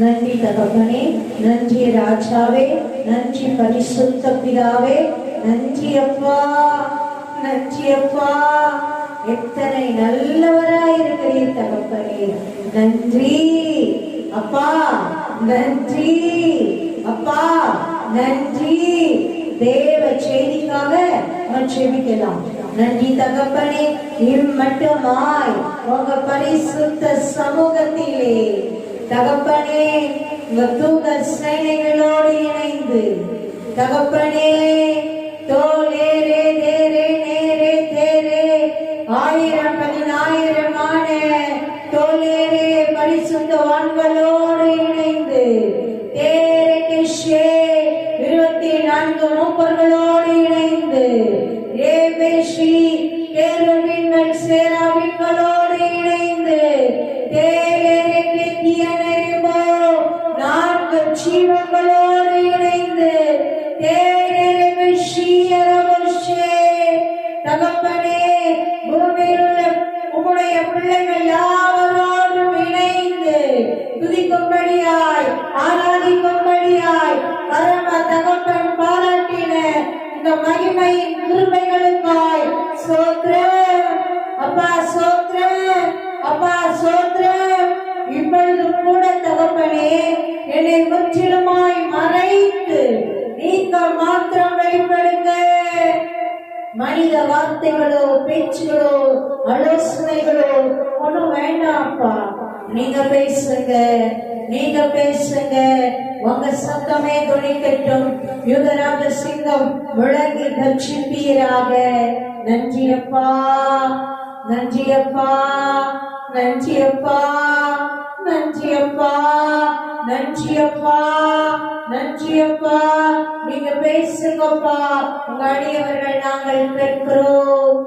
நன்றி தகப்பனே, நன்றி ராஜாவே, நன்றி பரிசுத்த பிதாவே, நன்றி அப்பா, நன்றி அப்பா. எத்தனை நல்லவராயிருக்கிறீர் தகப்பனே. நன்றி அப்பா, நன்றி அப்பா, நன்றி. தேவ செய்திக்காக ஜெபிக்கலாம். நன்றி தகப்பனே, இம்மட்டுமாய் உங்க பரிசுத்த சமூகத்திலே தகப்பனே உங்க தூதர் சேனைகளோடு இணைந்து தகப்பனே தோலேரே தேரே நேரே தேரே 1000-10,000 தோலேரே பரிசுத்தவான்களோடு இணைந்து தேரே கிஷே 24 மூப்பர்களோடு இணைந்து ஏபேஷி கேருபீன்கள் சேராபீன்களோடு இணைந்து தேரே கேத்தியனேமோ 4 ஜீவங்களோடு இணைந்து தேரே மிஷியரபஷே தகப்பனே பூமியில் உள்ள உம்முடைய பிள்ளைகள் யாவரோடும் இணைந்து துதிக்கும்படியாய் ஆராதிக்கும்படியாய் பரம தகப்பன் பாராட்டின இந்த மகிமையின் கிருபைகளுக்காய் ஸ்தோத்திரம் அப்பா, ஸ்தோத்திரம் அப்பா, ஸ்தோத்திரம். இப்பொழுது கூட தகப்பனே என்னை முற்றிலுமாய் மறைத்து நீங்க மாத்திரம் வெளிப்படுங்க. மனித வார்த்தைகளோ பேச்சுகளோ ஆலோசனைகளோ ஒன்றும் வேண்டாம்ப்பா. நீங்க பேசுங்க, நீங்க பேசுங்க. உங்க சத்தமே துணிக்கட்டும். யுகராஜ சிங்கம் முழங்கி கட்சிப்பீராக. நன்றி அப்பா, நன்றி அப்பா, நன்றி அப்பா, நன்றி அப்பா, நன்றி அப்பா, நன்றி அப்பா. நீங்க பேசுங்கப்பா. உங்க அடியவர்கள் நாங்கள் கேட்கிறோம்.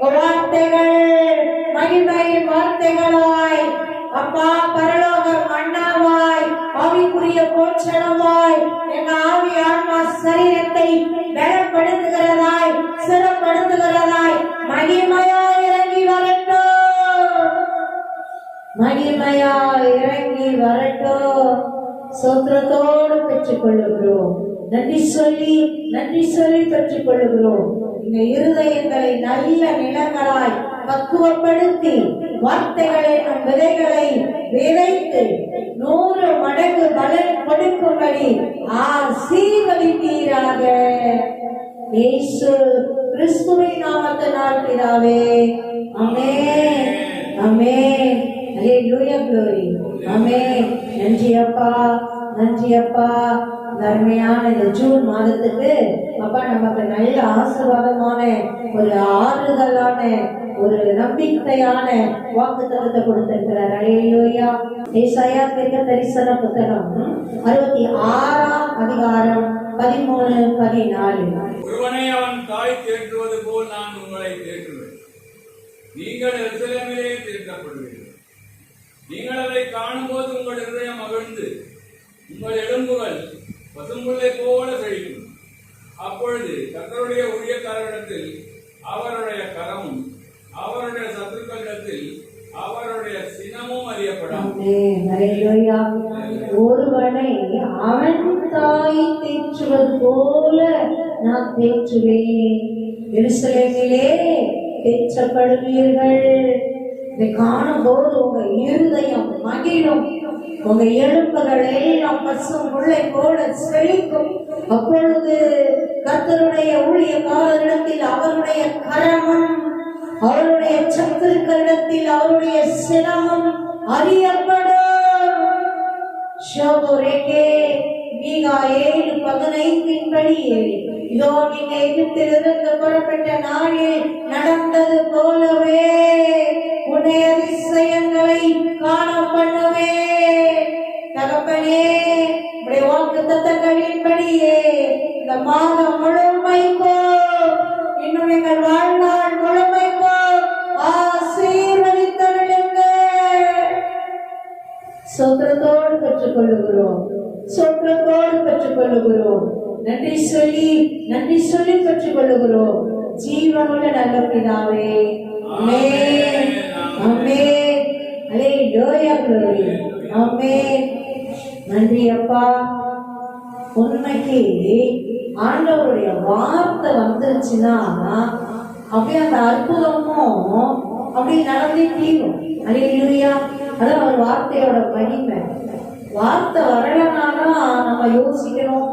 வார்த்தைகள் மகிமை வார்த்தைகளாய் அப்பா, பரலோக மன்னாவாய் ஆவிக்குரிய போச்சனமாய் எங்க ஆவி ஆன்மா சரீரத்தை பலப்படுத்துகிறதாய் சிறப்படுத்துகிறதாய் மகிமையாய் இறங்கி வரட்டும், மகிமையாய் இறங்கி வரட்டும். சோத்திரத்தோடு பெற்றுக் கொள்ளுகிறோம். நன்றி சொல்லி பெற்றுக் கொள்ளுகிறோம். இந்த இருதயங்களை நல்ல நிலங்களாய் பக்குவப்படுத்தி வார்த்தைகளை நம் விதைகளை விதைத்து 100 மடங்கு பலன் கொடுக்கும்படி ஆசீர்வதிப்பீராக. இயேசு கிறிஸ்துவின் நாமத்தினால் பிதாவே, ஆமென், ஆமென். ஹalleluya, glory, ஆமென். நன்றி அப்பா, நன்றி அப்பா. தர்மையான இந்த ஜூன் மாதத்துக்கு அப்பா நமக்கு நல்ல ஆசீர்வாதமான ஒரு ஆறுதலான ஒரு நம்பிக்கையான வாக்குத்தத்தத்தை கொடுத்திருக்கிறார். ஹalleluya. ஏசாயா தீர்க்கதரிசன புத்தகம் 66ஆம் அதிகாரம் 13-14. ஒருவனை அவன் தாய் தேற்றுவது போல் நான் உங்களை தேற்றுவேன். நீங்கள் எருசலேமிலே தேற்றப்படுவீர்கள். நீங்கள் அதை காணும்போது உங்கள் இருதயம் மகிழ்ந்து உங்கள் எலும்புகள் பசும்புல்லை போல செழிக்கும். அப்பொழுது கர்த்தருடைய ஊழியக்காரரிடத்தில் அவருடைய கரமும் அவருடைய சத்துருக்களிடத்தில் அவருடைய சினமும் அறியப்படும். ஒருவனை அவன் தாய் தேற்றுவது போல நான் தேற்றுவேன். எருசலேமிலே தேற்றப்படுவீர்கள். இதை காணும் போது உங்க இருதயம் மகிழும், உங்க எலும்புகள் எல்லாம் பசும் முல்லை போல செழிக்கும். அப்பொழுது கர்த்தருடைய ஊழியக்காரரிடத்தில் அவருடைய கரமும் அவருடைய சத்துருக்களிடத்தில் அவருடைய சினமும் அறியப்படும். மீகா 7:15 இதோ நீங்க எகிப்திலிருந்து புறப்பட்ட நாளில் நடந்தது போலவே உன்னை அதிசயங்களை காண பண்ணுவே. தகப்பனே, உடைய வாக்குத்தத்தங்களின்படியே இந்த மாதம் முழுமைக்கோ இன்னும் எங்கள் வாழ்நாள் முழுமைக்கோ ஆசீர்வதித்தருளுங்க. சொந்தத்தோடு பெற்றுக் கொள்ளுகிறோம், சொந்தத்தோடு பெற்றுக் கொள்ளுகிறோம். நன்றி சொல்லி பெற்றுக் கொள்ளுகிறோம். ஜீவனுள்ள நல்ல பிதாவே, ஆமென், ஆமென். Hallelujah, glory. ஆமென். நன்றி அப்பா. உண்மைக்கு ஆண்டவருடைய வார்த்தை வந்துருச்சுன்னா அப்படியே அந்த அற்புதமும் அப்படியே நடந்தே தீரும். ஹல்லேலூயா. அதான் ஒரு வார்த்தையோட மகிமை. வார்த்தை வரலனாதான் நம்ம யோசிக்கணும்,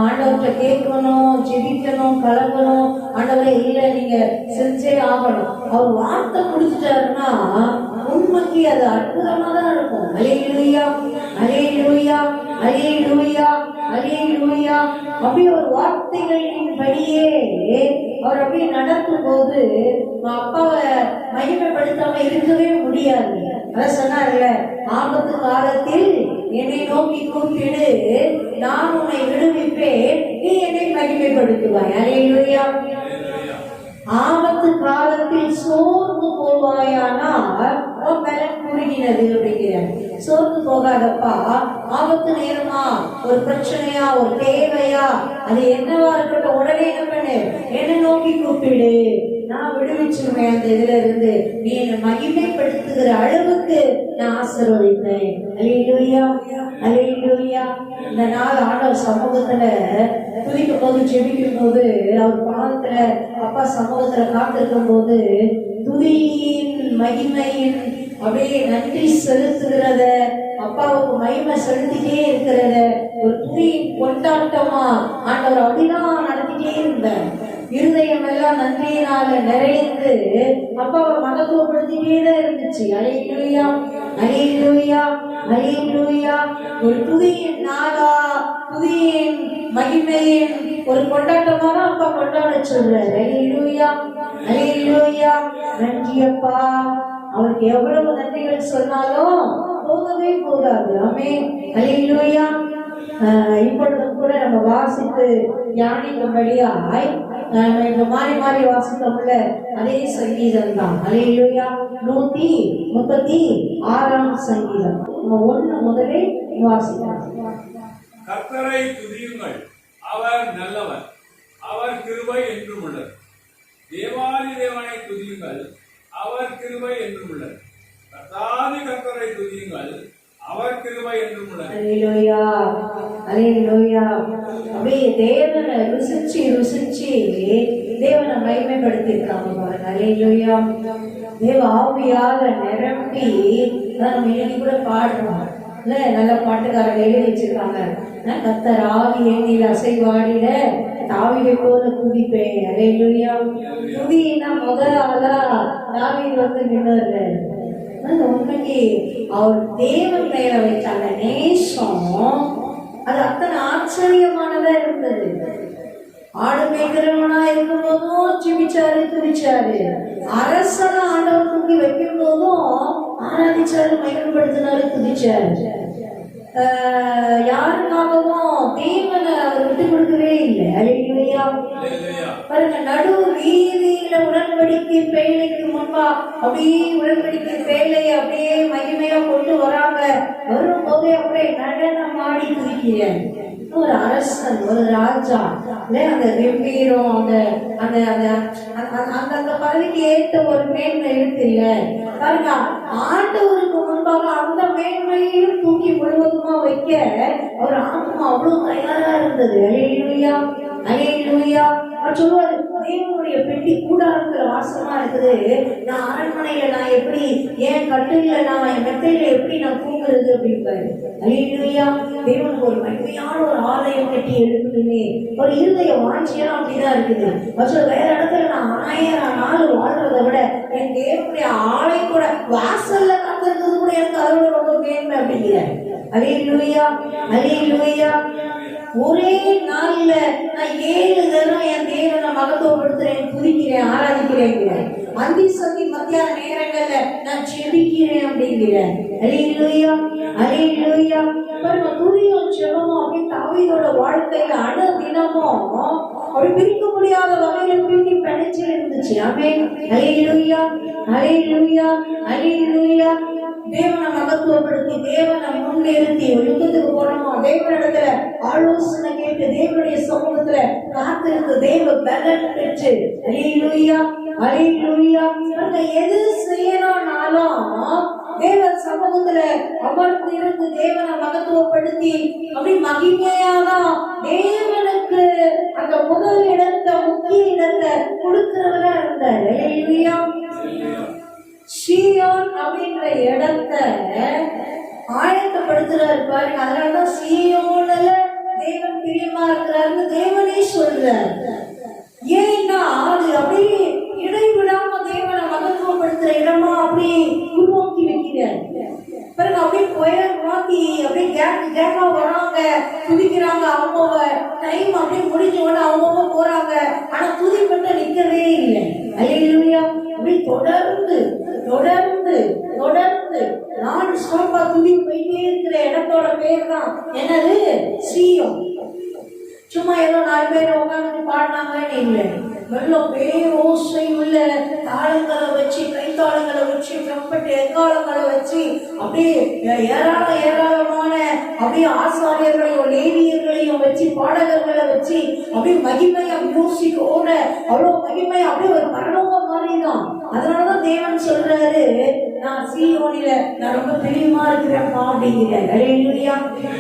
ஆண்டவர்கிட்ட கேட்கணும், ஜெபிக்கணும், கலங்கணும். ஆண்டவரே இல்லை, நீங்க செஞ்சே ஆகணும். அவர் வார்த்தை முடிச்சுட்டாருன்னா உண்மைக்கு அது அற்புதமா தான் இருக்கும். ஹல்லேலூயா, ஹல்லேலூயா, ஹல்லேலூயா, ஹல்லேலூயா. அப்படியே ஒரு வார்த்தைகளின் படியே அவர் அப்படியே நடக்கும் போது அப்பாவை மகிமைப்படுத்தாம இருக்கவே முடியாது. அதான் சொன்னார்ல, ஆபத்து காலத்தில் என்னை நோக்கி கூப்பிடு, நான் உன்னை விடுவிப்பேன், நீ என்னை மகிமைப்படுத்துவாய். ஹல்லேலூயா. ஆபத்து காலத்தில் சோர்ந்து போவாயானால் பலன் குறுகினது அப்படிங்கிறார். சோர்ந்து போகாதப்பா. ஆபத்து நேரமா, ஒரு பிரச்சனையா, ஒரு தேவையா, அது என்னவா இருக்கட்டும், உடனே என்ன பண்ணு, என்னை நோக்கி கூப்பிடு, நான் விடுவிச்சுருவேன். அந்த இதுல இருந்து நீ என்னை மகிமைப்படுத்துகிற அளவுக்கு நான் ஆசீர்வதிப்பேன். ஹல்லேலூயா, ஹல்லேலூயா. இந்த நாள் ஆண்டவர் சமூகத்துல துதிக்கும் போது, ஜெபிக்கும் போது, அவர் பாதத்துல அப்பா சமூகத்துல காத்திருக்கும் போது துதியின் மகிமையின் அப்படியே நன்றி செலுத்துகிறத, அப்பாவுக்கு மகிமை செலுத்திட்டே இருக்கிறத ஒரு துதியின் கொண்டாட்டமா ஆண்டவர் அப்படிதான் நடத்திட்டே இருந்தார். இருதயம் எல்லாம் நன்றியினால நிறைந்து அப்பாவை மகத்துவப்படுத்திட்டே தான் இருந்துச்சு. ஹல்லேலூயா, ஹல்லேலூயா, ஹல்லேலூயா. ஒரு துதியின் நாளா, துதியின் மகிமையின் ஒரு கொண்டாட்டமா தான் அப்பா கொண்டாட சொல்றாரு. ஹல்லேலூயா, ஹல்லேலூயா. நன்றி அப்பா. அவருக்கு எவ்வளவு நன்றிகள் சொன்னாலும் போகவே போகாது. ஆமென், ஹல்லேலூயா. இப்பொழுது கூட நம்ம வாசித்து தியானிக்கும்படியாய் இந்த மாறி மாறி வாசித்தோம்ல, அதே சங்கீதம் தான். ஹல்லேலூயா. 136ஆம் சங்கீதம் 1 முதலே வாசிக்கலாம். கர்த்தரை துதியுங்கள், அவர் நல்லவர், அவர் கிருபை என்றும் உள்ளது. தேவாதி தேவனை துதியுங்கள், அவர் கிருபை என்றும் உள்ளது. கர்த்தாதி கர்த்தரை துதியுங்கள், அவர் கிருபை என்றும் உள்ளது. ஹல்லேலூயா, ஹல்லேலூயா. அப்படியே தேவனை ருசிச்சு ருசிச்சு தேவனை மகிமைப்படுத்திருக்காங்க பாருங்க. ஹல்லேலூயா. தேவ ஆவியால நிரம்பி நம்ம இன்னைக்கு கூட பாடுறோம் இல்ல, நல்ல பாட்டுக்காரங்க எழுதி வச்சிருக்காங்க. கர்த்தர் ஆவி எண்ணில் அசைவாடிட தாவீதை போல துதிப்பேன். ஹல்லேலூயா. துதினா முதல் ஆளா தாவீது வந்து நின்னுறாரு. உண்மைக்கு அவர் தேவன் பெயரை வைத்தாங்க நேசம். அது அத்தனை ஆச்சரியமானதா இருந்தது. ஆடு மேய்க்கிறவனா இருக்கும் போதும் ஜெபிச்சாரு, துதிச்சாரு. அரசன ஆண்டவர் தூக்கி வைக்கும் போதும் ஆராதிச்சாரு, மகிமைப்படுத்தினாரு, துதிச்சாரு. யாருக்காகவும் தேவனை அவர் விட்டு கொடுக்கவே இல்லை. ஹல்லேலூயா. பாருங்க, நடு வீதியில உடன்படிக்கை பேழைக்கு முன்பா அப்படியே உடன்படிக்கை பேழையை அப்படியே மகிமையா கொண்டு வராங்க. வரும் போதே அப்படியே நடனம் ஆடி துதிக்கிறார். ஒரு அரசன், ஒரு ராஜா, அந்த வெம்பீரம், அந்த அந்த அந்த பதவிக்கு ஏற்ற ஒரு மேன்மை இருக்கு இல்ல பாருங்க. ஆண்டவருக்கு முன்பாக அந்த மேன்மையையும் தூக்கி முழுவதுமா வைக்க அவர் ஆத்மா அவ்வளவு தயாரா இருந்தது. ஹல்லேலூயா, ஹல்லேலூயா. சொல்லுவாரு, தேவனுடைய பெட்டி கூடாரத்துல வாசமா இருக்குது. நான் அரண்மனையில நான் எப்படி, என் கட்டில நான் என் மெத்தையில எப்படி நான் தூங்குறது அப்படின்பாரு. ஹல்லேலூயா. தேவனுக்கு ஒரு மகிமையான ஒரு ஆலயம் கட்டி எழுப்புதுமே ஒரு இருதய வாஞ்சியெல்லாம் அப்படிதான் இருக்குது. வேற இடத்துல நான் 1000 நாள் வாழ்றதை விட என் தேவனுடைய ஆலயம் கூட வாசல்ல காத்திருக்கிறது கூட எனக்கு அதோட ரொம்ப மேன்மை அப்படிங்கிற. ஹல்லேலூயா, ஹல்லேலூயா. ஒரே நாள்ல நான் 7 தரம் என் தேவனை மகத்துவப்படுத்துறேன், துதிக்கிறேன், ஆராதிக்கிறேன். அந்தி சந்தி மத்தியான நேரங்கள்ல நான் ஜெபிக்கிறேன் அப்படிங்கிறேன். ஹல்லேலூயா, ஹல்லேலூயா. பாருங்க, துதியும் ஜெபமும் அப்படி தாவீதோட வாழ்க்கையில அணு தினமும் அப்படி பிரிக்க முடியாத வகையில பிரிஞ்சு பிணைச்சு இருந்துச்சு. ஆமென், ஹல்லேலூயா, ஹல்லேலூயா, ஹல்லேலூயா. தேவனை மகத்துவப்படுத்தி, தேவனை முன்னிறுத்தி யுத்தத்துக்கு போனோமோ தேவனிடத்துல ஆலோசனை கேட்டு தேவனுடைய சமூகத்துல காத்திருந்து தேவ பலன் பெற்று. ஹல்லேலூயா, ஹல்லேலூயா. எது செய்யணும்னாலும் தேவ சமூகத்துல அமர்ந்து இருந்து தேவனை மகத்துவப்படுத்தி அப்படி மகிமையாதான் தேவனுக்கு அந்த முதல் இடத்தை, முக்கிய இடத்தை கொடுக்கிறவரா இருந்தார். அல்லேலூயா. சீயோன் அப்படின்ற இடத்தை ஆயத்தப்படுத்துறாரு பாருங்க. அதனாலதான் சீயோன்ல தேவன் பிரியமா இருக்கிறாருன்னு தேவனே சொல்றார். ஏன்னா அது அப்படியே இடைவிடாம தேவனை மகத்துவப்படுத்துற இடமா அப்படியே உருவாக்கி வைக்கிறார். பிறகு அப்படியே புயல் மாத்தி அப்படியே கேப்பா வராங்க, துதிக்கிறாங்க. அவங்க டைம் அப்படியே முடிஞ்ச உடனே அவங்க போறாங்க. ஆனா துதி மட்டும் நிக்கவே இல்லை. அல்லேலூயா. அப்படி தொடர்ந்து தொடர்ந்து தொடர்ந்து நான் ஸ்டாப்பா துதி போயிட்டே இருக்கிற இடத்தோட பேர் தான் என்னது? சீயோன். சும்மா ஏதோ 4 பேர் உட்காந்து பாடினாங்கன்னு இல்லை. வெள்ளம் பேரோசை உள்ள தாளங்களை வச்சு, கைத்தாளங்களை வச்சு, ட்ரம்பட் எக்காலங்களை வச்சு அப்படியே ஏராளமான அப்படியே ஆசாரியர்களையும் லேவியர்களையும் வச்சு, பாடகர்களை வச்சு அப்படியே மகிமையா மியூசிக்கோட அவ்வளோ மகிமையா அப்படியே ஒரு பரலோகம் மாதிரிதான். அதனாலதான் தேவன் சொல்றாரு, நான் சீயோனில நான் ரொம்ப பிரியமா இருக்கிறேன்ப்பா அப்படிங்கிறார். அல்லேலூயா.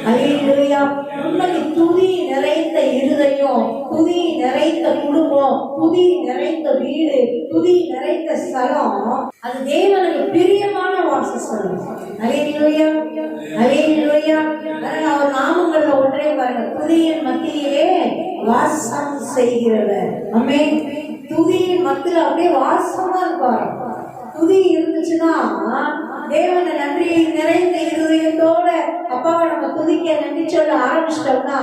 அல்லேலூயா. உண்மைக்கு துதி நிறைந்த இருதயம், துதி நிறைந்த குடும்பம், துதி நிறைந்த வீடு, துதி நிறைந்த ஸ்தலம், அது தேவனுக்கு பிரியமான வாசஸ்தலம். அல்லேலூயா. அல்லேலூயா. அவர் நாமங்கள்ல ஒன்றே பாருங்க, துதியின் மத்தியிலே வாசம் செய்கிறவர். ஆமென். துதியின் மத்தியில அப்படியே வாசமா இருப்பார். துதி இருந்துச்சுன்னா தேவனை நன்றி நிறைந்த இருதயத்தோட அப்பாவை நம்ம துதிக்க நன்றி சொல்ல ஆரம்பிச்சிட்டோம்னா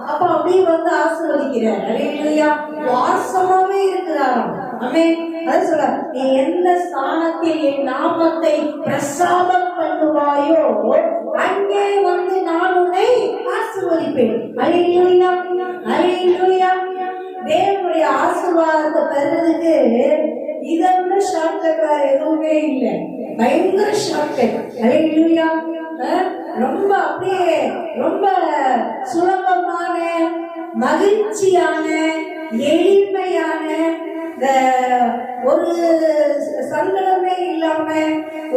அப்பா அப்படியே வந்து ஆசீர்வதிக்கிறார். அல்லேலூயா. வாசமாவே இருக்கிறாராம். ஆமென். அது சொல்ல, நீ எந்த ஸ்தானத்தில் என் நாமத்தை பிரசாதம் பண்ணுவாயோ அங்கே வந்து நான் உன்னை ஆசீர்வதிப்பேன். அல்லேலூயா. அல்லேலூயா. தேவனுடைய ஆசீர்வாதத்தை பெறுறதுக்கு இதை விட ஷார்ட்கட் எதுவுமே இல்லை. பயங்கர ஷார்ட்கட். அல்லேலூயா. ரொம்ப அப்படியே ரொம்ப சுலபமான, மகிழ்ச்சியான, எளிமையான, ஒரு சங்கடமே இல்லாம,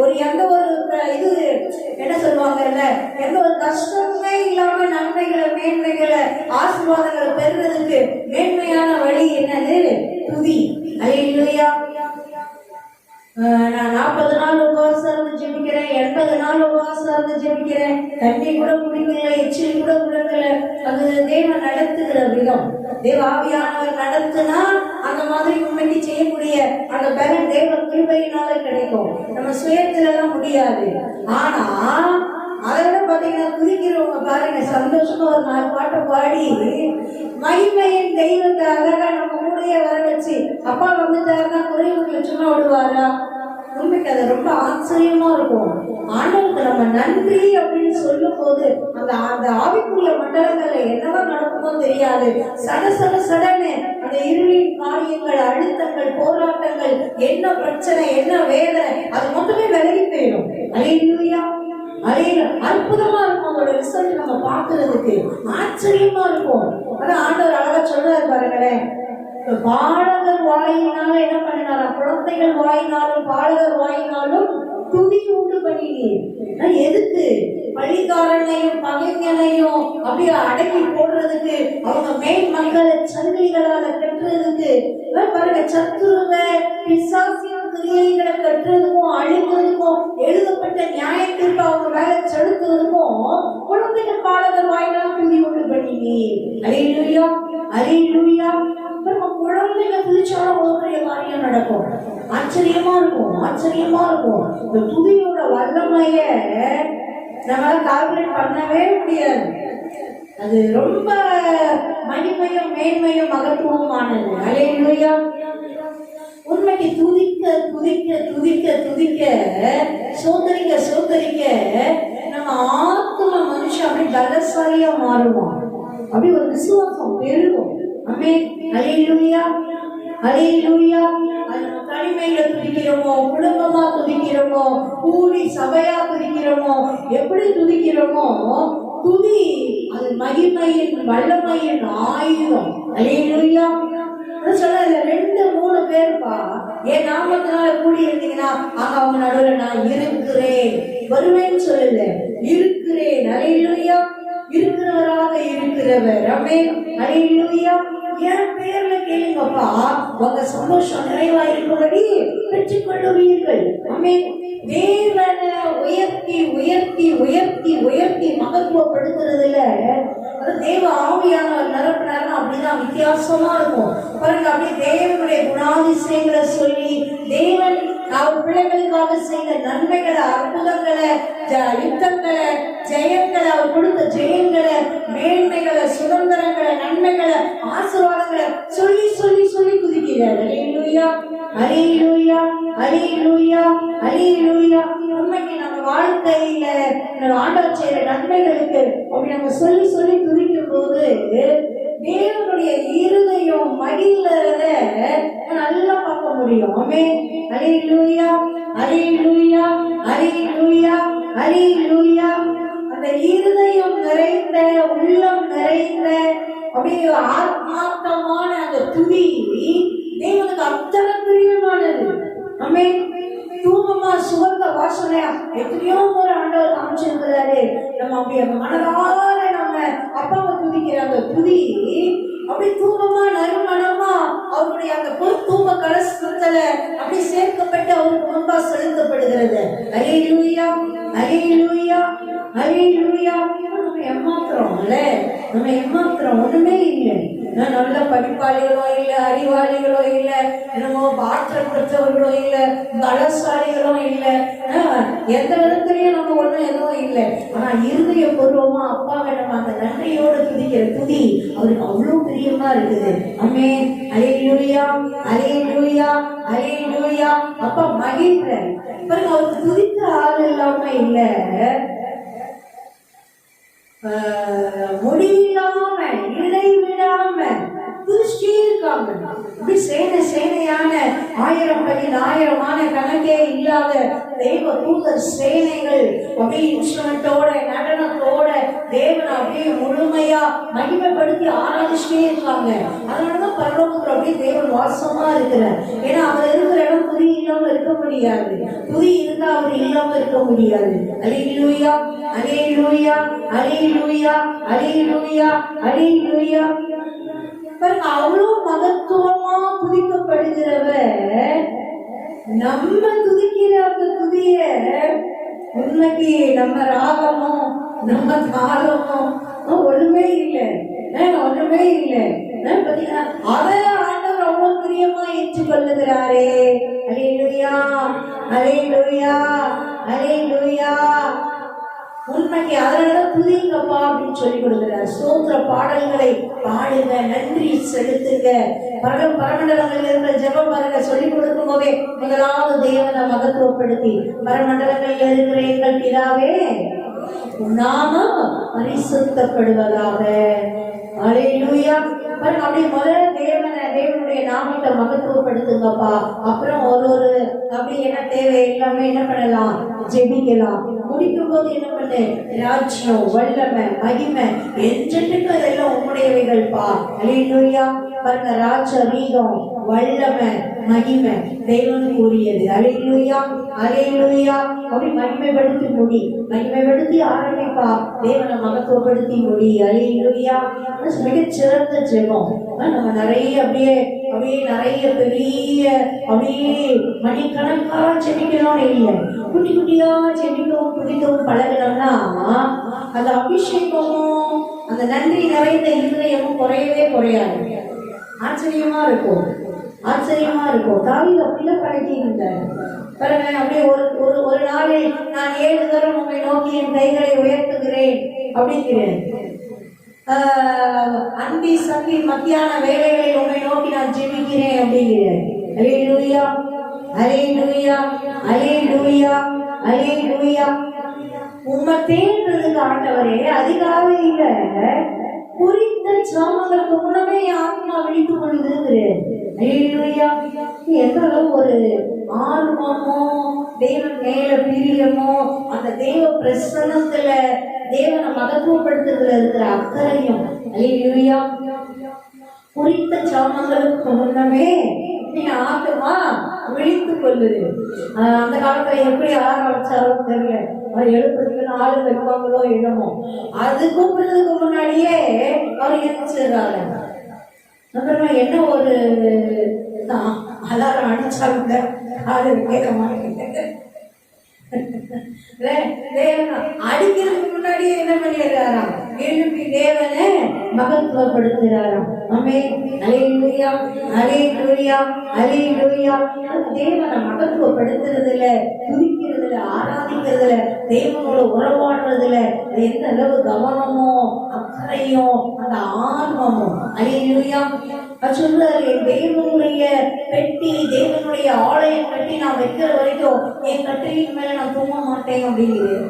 ஒரு எந்த ஒரு இது என்ன சொல்லுவாங்கல்ல, எந்த ஒரு கஷ்டமே இல்லாம நன்மைகளை, மேன்மைகளை, ஆசீர்வாதங்களை பெறுறதுக்கு மேன்மையான வழி என்னது? துதி. அல்லேலூயா. நான் 40 நாள் உபவாசம் இருந்து ஜெபிக்கிறேன், 80 நாள் உபவாசம் இருந்து ஜெபிக்கிறேன், தண்ணி கூட குடிக்கல, எச்சில் கூட குடிக்கல. அது தேவன் நடத்துகிற விதம். தேவாவியானவர் நடத்துனா அந்த மாதிரி உண்மைக்கு செய்யக்கூடிய அந்த பலன் தேவன் கிருபையினால கிடைக்கும். நம்ம சுயத்துல எல்லாம் முடியாது. ஆனா அதை விட பாத்தீங்கன்னா துதிக்கிறவங்க பாருங்க, சந்தோஷமா ஒரு 4 பாட்டை பாடி மகிமையின் தெய்வத்தை அழகா நம்ம கூடயே வர வச்சு, அப்பா வந்துட்டாருன்னா குறைவுகளை சும்மா விடுவாரா? உண்மைக்கு அது ரொம்ப ஆச்சரியமா இருக்கும். ஆண்டவருக்கு நம்ம நன்றி அப்படின்னு சொல்லும் போது அந்த ஆவிக்குரிய மண்டலங்கள்ல என்னதான் நடக்குமோ தெரியாது. சடன்னு அந்த இருளின் காரியங்கள், அழுத்தங்கள், போராட்டங்கள், என்ன பிரச்சனை, என்ன வேதனை, அது மட்டுமே விலகி போயிடும். அல்லேலூயா. அற்புதமா இருக்கும். அதோட ரிசல்ட் நம்ம பாக்குறதுக்கு ஆச்சரியமா இருக்கும். ஆனா ஆண்டவர் அழகா சொல்றாரு பாருங்களேன், பாலகர் வாயினால என்ன பண்ணினாரா? குழந்தைகள் வாயினாலும் பாலகர் வாயினாலும் துதி உண்டு பண்ணினீர். எதுக்கு? பழிகாரனையும் பகைஞனையும் அப்படியே அடக்கி போடுறதுக்கு, அவங்க மேல் மக்களை சங்கிலிகளால கட்டுறதுக்கு, பாருங்க, சத்துருவை பிசாசின் கிரியைகளை கட்டுறதுக்கும் அழிக்கிறதுக்கும், எழுதப்பட்ட நியாய தீர்ப்பு அவங்க வேலை செலுத்துறதுக்கும் குழந்தைகள் பாலகர் வாயினால் துதி உண்டு பண்ணினீர். அல்லேலூயா. அல்லேலூயா. குழந்தைகள் துதிச்சாலும் ஒவ்வொரு காரியம் நடக்கும். ஆச்சரியமா இருக்கும். ஆச்சரியமா இருக்கும். இந்த துதியோட வல்லமைய நம்மளால கால்குலேட் பண்ணவே முடியாது. அது ரொம்ப மகிமையும் மேன்மையும் மகத்துவமானது. அல்லேலூயா. உண்மைக்கு துதிக்க துதிக்க துதிக்க துதிக்க சோதரிக்க சோதரிக்க நம்ம ஆத்ம மனுஷன் அப்படி பலசாலியா மாறுவோம். அப்படி ஒரு விசுவாசம் பெருகும். ஆமென். அல்லேலூயா. அல்லேலூயா. தனிமையில துதிக்கிறோமோ, குடும்பமா துதிக்கிறோமோ, கூடி சபையா துதிக்கிறோமோ, எப்படி துதிக்கிறோமோ, துதி அது மகிமையின் வல்லமையின் ஆயுதம். அல்லேலூயா. சொல்ல 2-3 பேர்ப்பா என் நாமத்தினால கூடி இருந்தீங்கன்னா அங்க அவங்க நடுவில் நான் இருக்கிறேன். வருவேன்னு சொல்லல, இருக்கிறேன். அல்லேலூயா. இருக்கிறவராக இருக்கிறவர். ஆமென். அல்லேலூயா. என் பேர்ல கேளுங்கப்பா, உங்க சந்தோஷம் நிறைவா இருக்கும்படி பெற்றுக் கொள்ளுவீர்கள். ஆமென். தேவனை உயர்த்தி உயர்த்தி உயர்த்தி உயர்த்தி மகத்துவப்படுத்துறதுல தேவ ஆவியானவர் நிரப்பினார்னா அப்படிதான் வித்தியாசமா இருக்கும் பாருங்க. அப்படியே தேவனுடைய குணாதிசயங்களை சொல்லி, தேவன் அவர் பிள்ளைகளுக்காக செய்த நன்மைகளை, அற்புதங்களை, யுத்தங்களை, ஜெயங்களை, அவர் கொடுத்த ஜெயங்களை, மேன்மைகளை, சுதந்திரங்களை, நன்மைகளை, ஆசீர்வாதங்களை சொல்லி சொல்லி சொல்லி குதிக்கிறார். அல்லேலூயா, அல்லேலூயா, அல்லேலூயா, அல்லேலூயா. உண்மைக்கு நம்ம வாழ்க்கையில ஆண்டவர் செய்யற நன்மைகளுக்கு அப்படி நம்ம சொல்லி சொல்லி துதிக்கும் போது தேவனுடைய இருதயம் மகிழ்றத நல்லா பார்க்க முடியும். ஆமென். அல்லேலூயா, அல்லேலூயா, அல்லேலூயா, அல்லேலூயா. அந்த இருதயம் நிறைந்த, உள்ளம் நிறைந்த, அப்படியே ஆத்மார்த்தமான அந்த துதி தேவனுக்கு அத்தனை பிரியமானது. ஆமென். தூக்கமா சுகந்த வாசனையா எத்தனையோ முறை ஆண்டவர் காமிச்சிருக்கிறாரு. நம்ம அப்படியே மனதார நம்ம அப்பாவை துதிக்கிற அந்த துதி அப்படி தூக்கமா நறுமணமா அவருடைய அந்த பொறுத்தூக்க கலசத்துல அப்படி சேர்க்கப்பட்டு அவருக்கு முன்பா செலுத்தப்படுகிறது. அல்லேலூயா, அல்லேலூயா, அல்லேலூயா. நம்ம ஏமாத்துறோம் இல்ல, நம்ம ஏமாத்துறோம். ஒண்ணுமே இல்லை. நல்ல படிப்பாளிகளோ இல்லை, அறிவாளிகளோ இல்லை, என்னமோ ஆற்றல் பெற்றவர்களோ இல்லை, பலசாலிகளோ இல்லை, எந்த விதத்திலையும் நம்ம ஒன்றும் எதுவும் இல்லை. ஆனா இருதய பூர்வமா அப்பாவை நம்ம அந்த நன்றியோடு துதிக்கிற துதி அவருக்கு அவ்வளவு பிரியமா இருக்குது. ஆமென். அல்லேலூயா, அல்லேலூயா, அல்லேலூயா. அப்பா மகிழ்ற பாருங்க. அவருக்கு துதித்த ஆள் இல்லாம இல்லை, முடிவில்லாம இடைவிடாம துதிச்சிட்டே இருக்காங்க. இப்படி சேனையான 1000 கணக்கே இல்லாத தெய்வ தூதர் சேனைகள் அப்படியே இன்ஸ்ட்ருமெண்டோட நடனத்தோட தேவனை அப்படியே முழுமையா மகிமைப்படுத்தி ஆராதிச்சுட்டே இருக்காங்க. அதனாலதான் பரலோகத்துல அப்படியே தேவன் வாசமா இருக்கிறார். ஏன்னா அவர் இருக்கிற இடம் துதி இல்லாம இருக்க முடியாது, துதி இருந்தா அவர் இல்லாம இருக்க முடியாது. அல்லேலூயா, அல்லேலூயா, அல்லேலூயா, அல்லேலூயா, அல்லேலூயா. பாருங்க, அவ்வளவு மகத்துவமா துதிக்கப்படுகிறவர் நம்ம துதிக்கிற அந்த துதிய உண்மைக்கு நம்ம ராகமும் நம்ம தாளமும் ஒண்ணுமே இல்லை, ஒண்ணுமே இல்லை. பாத்தீங்கன்னா அதை ஆண்டவர் அவ்வளவு பிரியமா ஏற்றுக்கொள்ளுகிறாரே. அல்லேலூயா, அல்லேலூயா, அல்லேலூயா. உண்மைக்கு அதனால துதிங்கப்பா அப்படின்னு சொல்லி கொடுக்கிறார். ஸ்தோத்திர பாடல்களை பாடுங்க, நன்றி செலுத்துங்க. பரமண்டலங்களில் இருக்கிற ஜெபம் பாருங்க, சொல்லிக் கொடுக்கும் போதே முதலாவது தேவனை மகத்துவப்படுத்தி, பரமண்டலங்களில் இருக்கிற எங்கள் பிதாவே நாமம் பரிசுத்தப்படுவதாக. அல்லேலூயா. அப்படியே முதல்ல தேவனுடைய நாமத்தை மகத்துவப்படுத்துங்கப்பா. அப்புறம் ஒரு அப்படி என்ன தேவை எல்லாமே என்ன பண்ணலாம், ஜெபிக்கலாம். முடிக்கும் போது என்ன பண்ணு, ராஜ்யம், வல்லமை, மகிமை என்றென்றைக்கு அதெல்லாம் உம்முடையவைகள் பா. அல்லேலூயா. பாருங்க, ராஜரீகம், வல்லமை, மகிமை தேவனுக்கு உரியது. அல்லேலூயா, அல்லேலூயா. அப்படி மகிமைப்படுத்தி முடி, மகிமைப்படுத்தி ஆரம்பிப்பா, தேவனை மகத்துவப்படுத்தி முடி. அல்லேலூயா. மிகச்சிறந்த ஜெபம். நம்ம நிறைய அப்படியே நிறைய பெரிய அப்படியே மணிக்கணக்கா செபிக்கணும்னு இல்லை, குட்டி குட்டியா செபிக்கவும் துதிக்கவும் பழகணும்னா அந்த அபிஷேகமும் அந்த நன்றி நிறைந்த இருதயமும் குறையவே குறையாது. ஆச்சரியமா இருக்கும், ஆச்சரியமா இருக்கும். தாவீது அப்படிதான் பழகி இருந்தார் பாருங்க. அப்படியே ஒரு நாளில் நான் 7 தரம் உண்மை நோக்கி என் கைகளை உயர்த்துகிறேன் அப்படிங்கிறேன். அந்தி சந்தி மத்தியான வேலைகளில் உண்மை நோக்கி நான் ஜெபிக்கிறேன் அப்படிங்கிறேன். அல்லேலூயா, அல்லேலூயா, அல்லேலூயா, அல்லேலூயா. உண்மை தேடுறதுக்கு ஆண்டவரே அதிகாலையில குறித்த சாமங்களுக்கு முன்னமே ஆத்மா விழித்துக் கொள்ளுகிறேன். அல்லேலூயா. எந்த அளவு ஒரு ஆர்வமோ தேவன் மேல பிரியமோ அந்த தேவ பிரசன்னத்துல தேவனை மகத்துவப்படுத்துறதுல இருக்கிற அக்கறையும். அல்லேலூயா. குறித்த சாமங்களுக்கு முன்னமே நீ ஆத்மா விழித்துக் கொள்ளுது. அந்த காலத்துல எப்படி அலாரம் வச்சாலும் தெரியல, அவர் எழுப்புறதுக்கு ஆளு வைப்பாங்களோ என்னமோ, அது கூப்பிடுறதுக்கு முன்னாடியே அவர் எழுந்திரிச்சிடுறாரு. அப்புறமா என்ன ஒரு அலாரம் அடிச்சாங்க அது கேட்க மாட்டேங்குது. அடிக்கிறதுக்கு முன்னாடியே என்ன பண்ணிடுறாராம், எழுப்பி தேவனை மகத்துவப்படுத்துகிறாராம். தேவனை மகத்துவப்படுத்துறதுல, துதிக்கிறதுல, ஆராதிக்கிறதுல, தேவனோட உறவாடுறதுல எந்த அளவு கவனமோ அக்கறையோ அந்த ஆர்வமோ. அல்லேலூயா. சொல்றாரு, தேவனுடைய பெட்டி, தேவனுடைய ஆலயம் கட்டி நான் வைக்கிற வரைக்கும் என் கட்டிலின் மேல நான் தூங்க மாட்டேன் அப்படிங்கிறது.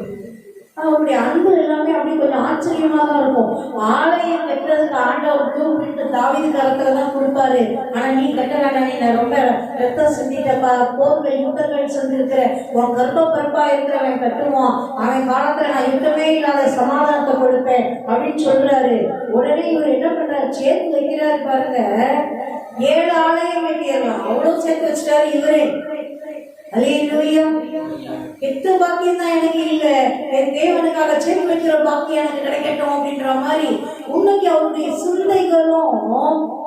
அவருடைய அன்பு எல்லாமே அப்படி கொஞ்சம் ஆச்சரியமா தான் இருக்கும். ஆலயம் கட்டுறதுக்கு ஆண்டவர் கூப்பிட்டு தாவீது காலத்துல தான் கொடுப்பாரு. ஆனா நீ கட்ட வேண்டாம், நீ ரொம்ப ரத்தம் செஞ்சிட்டப்பா, போர்கள் யுத்தங்கள் செஞ்சிருக்கிற, உன் கர்ப்பப்பரப்பா இருக்கிறவன் கட்டுவான், அவன் காலத்துல நான் யுத்தமே இல்லாத சமாதானத்தை கொடுப்பேன் அப்படின்னு சொல்றாரு. உடனே இவர் என்ன பண்றாரு, சேர்த்து வைக்கிறாரு பாருங்க. 7 ஆலயம் கட்டிடலாம், அவ்வளவு சேர்த்து வச்சிட்டாரு இவரே. அல்லேலூயா. 8 பாக்கியம் தான் எனக்கு இல்ல, என் தேவனுக்காக சேர்த்து வைக்கிற பாக்கியம் எனக்கு கிடைக்கட்டும் அப்படின்ற மாதிரி உண்மைக்கு அவருடைய சிந்தைகளும்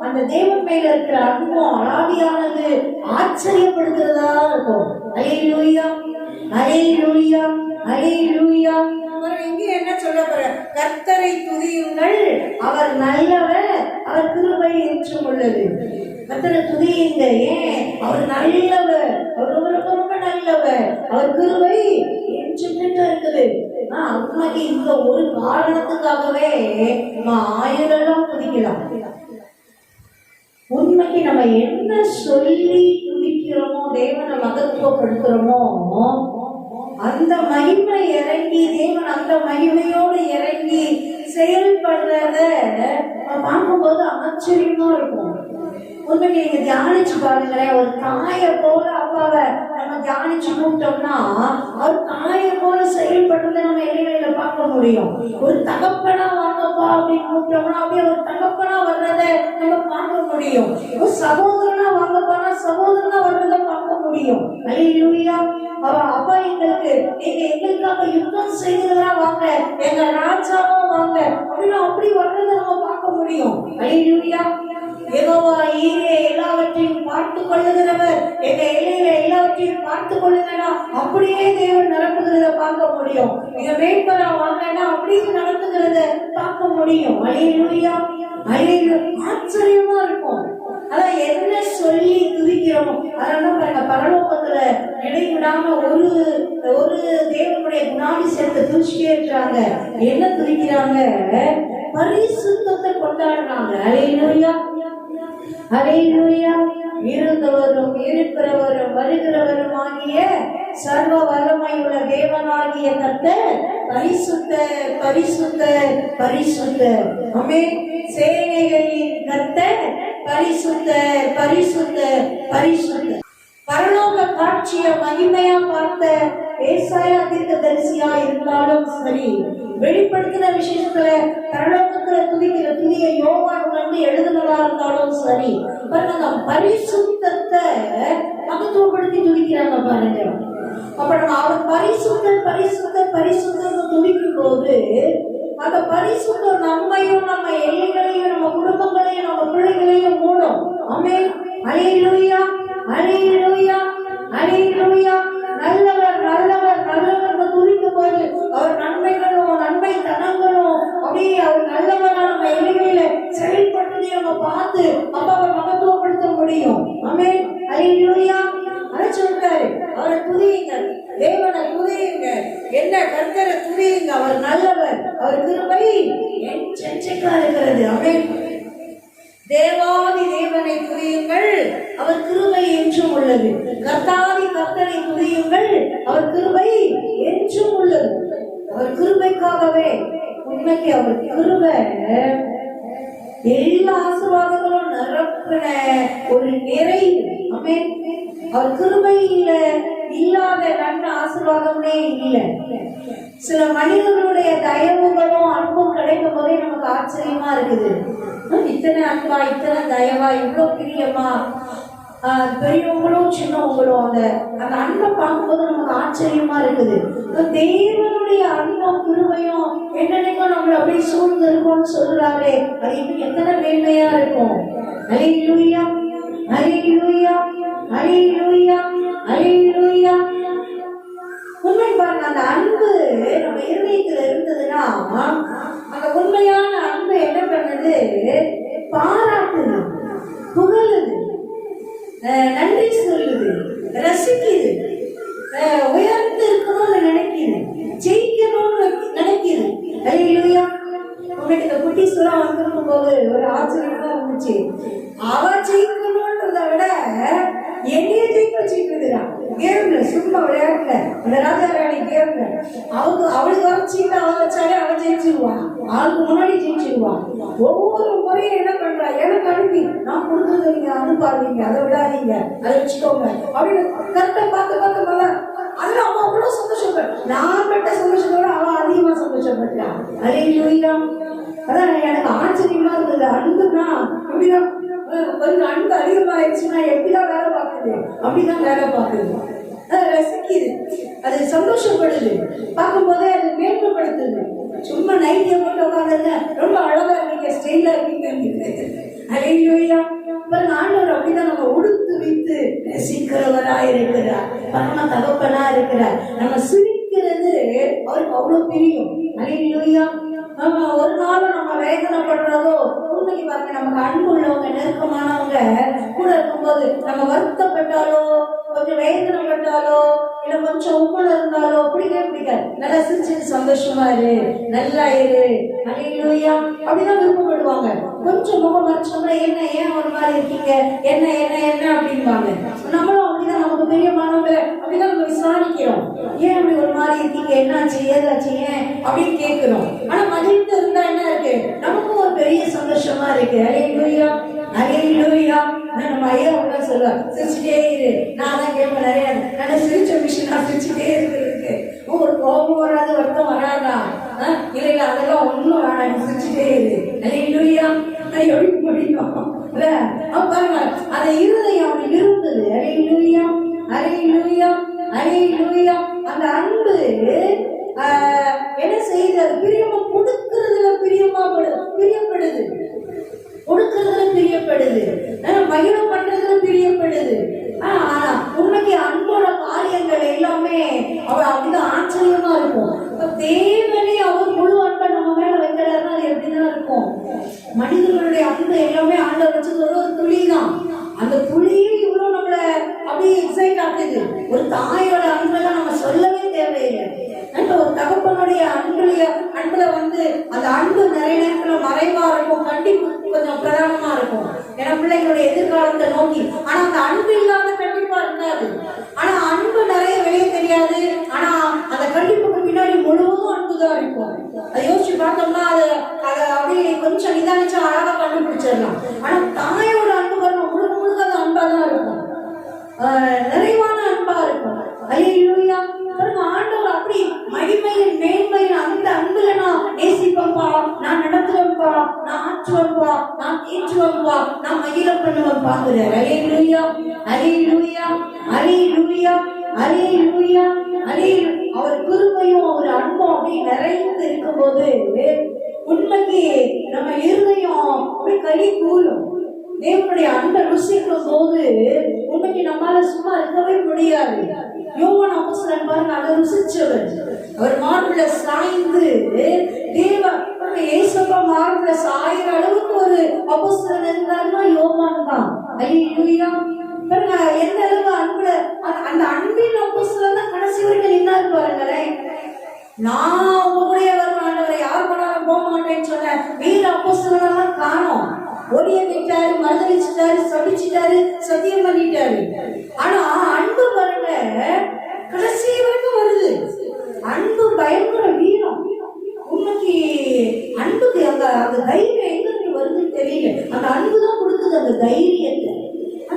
அந்த தேவன் மேல இருக்கிற அன்பும் அலாதியானது ஆச்சரியப்படுத்துறதா இருக்கும். அல்லேலூயா, அல்லேலூயா, அல்லேலூயா. இங்கே என்ன சொல்ல போற, கர்த்தரை துதியுங்கள், அவர் நல்லவர், அவர் கிருபை என்றும் உள்ளது. கர்த்தரை துதியுங்க, ஏன் அவர் நல்லவர், அவர் ரொம்ப நல்லவர், அவர் கிருபை என்றும் இருக்குது. உண்மைக்கு இந்த ஒரு காரணத்துக்காகவே நம்ம 1000 துதிக்கலாம். உண்மைக்கு நம்ம என்ன சொல்லி துதிக்கிறோமோ, தேவனை மகத்துவப்படுத்துறோமோ, அந்த மகிமை இறங்கி, தேவன் அந்த மகிமையோடு இறங்கி செயல்படுறத பார்க்கும்போது ஆச்சரியமா இருக்கும். உண்மைக்கு நீங்க தியானிச்சு பாருங்களேன், ஒரு தாயை போல அப்பாவை நம்ம தியானிச்சு கூப்பிட்டோம்னா அவர் தாயை போல செயல்படுறத நம்ம இடைவெளியில பார்க்க முடியும். ஒரு தகப்பனா வாங்கப்பா அப்படின்னு கூப்பிட்டோம்னா அப்படியே ஒரு தகப்பனா வர்றத நம்ம பார்க்க முடியும். ஒரு சகோதரனா வாங்கப்பானா சகோதரனா வர்றத பார்க்க முடியும். அல்லேலூயா. அப்பா எங்களுக்கு, நீங்க எங்களுக்காக யுத்தம் செய்கிறதா வாங்க, எங்க ராஜாவும் வாங்க அப்படின்னு அப்படி வர்றத நம்ம பார்க்க முடியும். அல்லேலூயா. யெகோவா ஈரே, எல்லாவற்றையும் பார்த்து கொள்ளுகிறவர், எங்க எல்லையில எல்லாவற்றையும் பார்த்து கொள்ளுங்கன்னா அப்படியே தேவன் நடத்துகிறத பார்க்க முடியும். எங்க மேற்பரா வாங்கன்னா அப்படியே நடத்துகிறத பார்க்க முடியும். அல்லேலூயா, அல்லேலூயா. ஆச்சரியமா இருக்கும். அதான் என்ன சொல்லி துதிக்கிறோம். அதனால பாருங்க, பரலோகத்துல இடைவிடாம ஒரு தேவனுடைய குணாதிசயத்தை துதிச்சுட்டே இருக்கிறாங்க. என்ன துதிக்கிறாங்க, பரிசுத்தத்தை கொண்டாடுறாங்க. அல்லேலூயா, அல்லேலூயா. இருந்தவரும் இருக்கிறவரும் வருகிறவரும் ஆகிய சர்வ வல்லமையுள்ள தேவனாகிய கர்த்தர் பரிசுத்த பரிசுத்த பரிசுத்த. ஆமென். சேனைகளின் கர்த்தர் பரிசுத்த பரிசுத்த பரிசுத்த. பரலோக காட்சிய மகிமையா பார்த்த ஏசாயா தீர்க்கதரிசியா இருந்தாலும் சரி, வெளிப்படுத்தின விஷயத்துல பரலோகத்துல துதிக்கிற துதியை யோவான் வந்து எழுதுனதா இருந்தாலும் சரி, பாருங்க பரிசுத்தத்தை மகத்துவப்படுத்தி துதிக்கிறாங்க பாருங்க. அப்ப நம்ம அவர் பரிசுத்த பரிசுத்த பரிசுத்தம் துதிக்கும் போது அந்த பரிசுத்தம் நம்மையும் நம்ம எல்லைகளையும் நம்ம குடும்பங்களையும் நம்ம பிள்ளைகளையும் மூடும். ஆமென். அல்லேலூயா, அல்லேலூயா, அல்லேலூயா. நல்லவர் நல்லவர் நல்லவர் துதிக்கும் போது அவர் நன்மைகளும் நன்மை தனங்களும் அப்படியே அவர் நல்லவரா நம்ம எல்லைகளில செயல்பட்டதை நம்ம பார்த்து அப்பாவை மகத்துவப்படுத்த முடியும். ஆமென். அல்லேலூயா. அதை சொல்றாரு, அவரை துதியுங்கள், தேவனை துதியுங்க, என்ன கர்த்தரை துதியுங்க, அவர் நல்லவர், அவர் கிருபை என்றென்றைக்கும் இருக்கிறது. ஆமென். தேவாதி தேவனை துதியுங்கள், அவர் கிருபை என்றும் உள்ளது. கர்த்தாதி கர்த்தரை துதியுங்கள், அவர் கிருபை என்றும் உள்ளது. அவர் கிருபைக்காகவே, உண்மைக்கு அவர் கிருபை எல்லா ஆசீர்வாதங்களும் நிரப்பின ஒரு நிறைவு. ஆமென். அவர் கிருபையில இல்லாத நல்ல ஆசீர்வாதமே இல்லை. சில மனிதர்களுடைய தயவுகளும் அன்பும் கிடைக்கும் போதே நமக்கு ஆச்சரியமா இருக்குது. இத்தனை அன்பா, இத்தனை தயவா, இவ்வளவு பிரியமா, பெரியவங்களும் சின்னவங்களும் அந்த அந்த அன்பை பார்க்கும்போது நமக்கு ஆச்சரியமா இருக்குது. தேவனுடைய அன்பும் கிருபையும் என்னென்னைக்கும் நம்மள அப்படியே சூழ்ந்து இருக்கும்னு சொல்றாரு. அது இன்னும் எத்தனை மேன்மையா இருக்கும். அல்லேலூயா, அல்லேலூயா, அல்லேலூயா, அல்லேலூயா. உண்மை பாருங்க, அந்த அன்பு நம்ம இருதயத்துல இருந்ததுன்னா அந்த உண்மையான அன்பு என்ன பண்ணுது? பாராட்டுது, புகழுது, நன்றி சொல்லுது, ரசிக்குது, உயர்ந்து இருக்கணும்னு நினைக்குது, ஜெயிக்கணும்னு நினைக்குது. அல்லேலூயா. உங்களுக்கு இந்த குட்டீஸ்வரா வந்திருக்கும் போது ஒரு ஆச்சரியமா இருந்துச்சு. அவ ஜெயிக்கணும்ன்றத விட என்னைய ஜெயிக்க வச்சுக்கிறதுடா. கேம்ல சும்மா விளையாட்டுல அந்த ராஜா ராணி கேம்ல அவளுக்கு வச்சுட்டு அவ வச்சாலே அவ ஜெயிச்சிருவான். அவளுக்கு முன்னாடி ஜெயிச்சிருவான். ஒவ்வொரு முறையும் என்ன பண்றா? எனக்கு அனுப்பி நான் கொடுத்தது நீங்க அனுப்பாதீங்க, அதை விடாதீங்க, அதை வச்சுக்கோங்க அப்படின்னு கரெக்டா பார்த்து பார்த்து போல. அதுல அவன் அவ்வளவு சந்தோஷப்பட்ட, நான் பெற்ற சந்தோஷத்தோட அவன் அதிகமா சந்தோஷப்பட்டான். அல்லேலூயா. அதான் எனக்கு ஆச்சரியமா இருந்தது. அன்புனா அப்படிதான் கொஞ்சம் அன்பு அதிகமாயிடுச்சுன்னா எப்படிதான் வேலை பார்க்குது, அப்படிதான் வேலை பார்க்குது. அதை ரசிக்குது, அது சந்தோஷப்படுது, பார்க்கும் போதே அது மேன்மைப்படுத்துது. சும்மா நைட்டியை போட்டு உட்காந்துங்க, ரொம்ப அழகா இருக்கீங்க, ஸ்டைலா இருக்கீங்க. அல்லேலூயா. ஆண்டவர் அப்படிதான் நம்ம உடுத்து வைத்து ரசிக்கிறவரா இருக்கிறார், பரம தகப்பனா இருக்கிறார். நம்ம சிரிக்கிறது அவருக்கு அவ்வளவு பிரியும். அல்லேலூயா. ஒரு நாளும் நம்ம வேதனைப்படுறதோ, உண்மைக்கு பாருங்க, நமக்கு அன்பு உள்ளவங்க நெருக்கமானவங்க கூட இருக்கும்போது நம்ம வருத்தப்பட்டாலோ, கொஞ்சம் வேதனைப்பட்டாலோ, இல்ல கொஞ்சம் உப்புல இருந்தாலோ பிடிக்கவே பிடிக்காது. நல்லா சிரிச்சு சந்தோஷமா இரு, நல்லா இரு, அல்லேலூயா அப்படிதான் விருப்பப்படுவாங்க. கொஞ்சம் முகம் மறைச்சோம்னா என்ன, ஏன் ஒரு மாதிரி இருக்கீங்க, என்ன என்ன என்ன அப்படின்பாங்க. நம்மளும் அப்படிதான், நமக்கு பெரியமானவங்க அப்படிதான் நம்ம விசாரிக்கிறோம், ஏன் அப்படி ஒரு மாதிரி இருக்கீங்க, என்னாச்சு ஏதாச்சு ஏன் அப்படின்னு கேட்கிறோம். ஆனா மதித்து இருந்தா என்ன இருக்கு, நமக்கும் ஒரு பெரிய சந்தோஷமா இருக்கு. அல்லேலூயா, அல்லேலூயா. நம்ம ஐயா உள்ள சொல்லுவார், சிரிச்சுட்டே இரு. நான் தான் கேட்பேன் நிறைய, நான் சிரிச்ச விஷயம் நான் சிரிச்சுட்டே இருக்கிறதுக்கு உங்களுக்கு கோபம் வராது, வருத்தம் வராதா? இல்லை இல்லை, அதெல்லாம் ஒன்றும் வேணாம், சிரிச்சுட்டே இரு. அல்லேலூயா. எப்படி முடியும் பாருங்க, அந்த இருதயம் அவனுக்கு இருந்தது. அல்லேலூயா, அல்லேலூயா, அல்லேலூயா. அந்த அன்பு என்ன செய்யுது? அது பிரியமா கொடுக்கறதுல பிரியப்படுது, கொடுக்கறதுல பிரியப்படுது, மகிழம் பண்றதுல பிரியப்படுது. உண்மைக்கு அன்போட காரியங்கள் எல்லாமே அவள் அப்படிதான் ஆச்சரியமா இருக்கும். தேவனே அவர் முழு அன்பை நம்ம மேல வைக்கிறாருன்னா அது எப்படிதான் இருக்கும்? மனிதர்களுடைய அன்பு எல்லாமே ஆண்டவர் வச்சது ஒரு துளி தான். அந்த துளியே இவ்வளவு நம்மள அப்படியே எக்ஸைட் ஆகுது. ஒரு தாயோட அன்பெல்லாம் நம்ம சொல்லவே தேவையில்லை. ஒரு தகப்பனுடைய அன்புல வந்து அந்த அன்பு நிறைய நேரத்துல மறைவா இருக்கும், கண்டிப்பு கொஞ்சம் பிரதானமா இருக்கும். ஏன்னா பிள்ளைங்களுடைய எதிர்காலத்தை நோக்கி. ஆனா அந்த அன்பு இல்லாத கண்டிப்பா இருக்காது. ஆனா அன்பு நிறைய வெளியே தெரியாது. ஆனா அந்த கண்டிப்புக்கு பின்னாடி முழுவதும் அன்புதான் இருக்கும். அதை யோசிச்சு பார்த்தோம்னா அதை அப்படியே கொஞ்சம் நிதானிச்சா அழகா கண்டுபிடிச்சிடலாம். ஆனா தாயோட அன்பு வரணும், முழுக்க அது அன்பா தான் இருக்கும், நிறைவான அன்பா இருக்கும். அல்லேலூயா. ஆண்டவர் அப்படி மகிமையின் மேன்மையின் அந்த அன்புல நான் நேசிப்பேன்பா, நான் நடத்துவேன்பா, நான் ஆற்றுவேன்பா, நான் ஏற்றுவேன்பா, நான் மகிழ பண்ணுவேன் பாக்குறேன். அல்லேலூயா, அல்லேலூயா, அல்லேலூயா, அல்லேலூயா, அல்லேலூயா. அவர் கிருபையும் அவர் அன்பும் அப்படி நிறைந்து இருக்கும் போது உண்மைக்கு நம்ம இருதயம் அப்படி களி கூறும். தேவனுடைய அன்பை ருசிக்கும் போது உண்மைக்கு நம்மளால சும்மா இருக்கவே முடியாது. யோவான் அப்போஸ்தலன் பாருங்க, அதை ருசிச்சவர். அவர் மார்புல சாய்ந்து இயேசுப்பா மார்புல சாயிற அளவுக்கு ஒரு அப்போஸ்தலன் இருந்தாருன்னா யோவான் தான். அல்லேலூயா. பாருங்க எந்த அளவு அன்புல, அந்த அன்பின் அப்போஸ்தலன் தான் கடைசி வரைக்கும் நின்னாரு பாருங்களேன். நான் உங்க கூடயே வருவாண்டவரை யார் பண்ணாலும் போக மாட்டேன்னு சொன்ன வீர அப்போஸ்தலன் காணோம். ஒடிய விட்டாரு, மறுதளிச்சுட்டாரு, சபிச்சுட்டாரு, சத்தியம் பண்ணிட்டாரு. ஆனா அன்பு பாருங்க கடைசி வரைக்கும் வருது. அன்பு பயங்கர வீரம். உண்மைக்கு அன்புக்கு அந்த தைரியம் எங்க வருதுன்னு தெரியல. அந்த அன்பு தான் கொடுக்குது அந்த தைரியத்தை.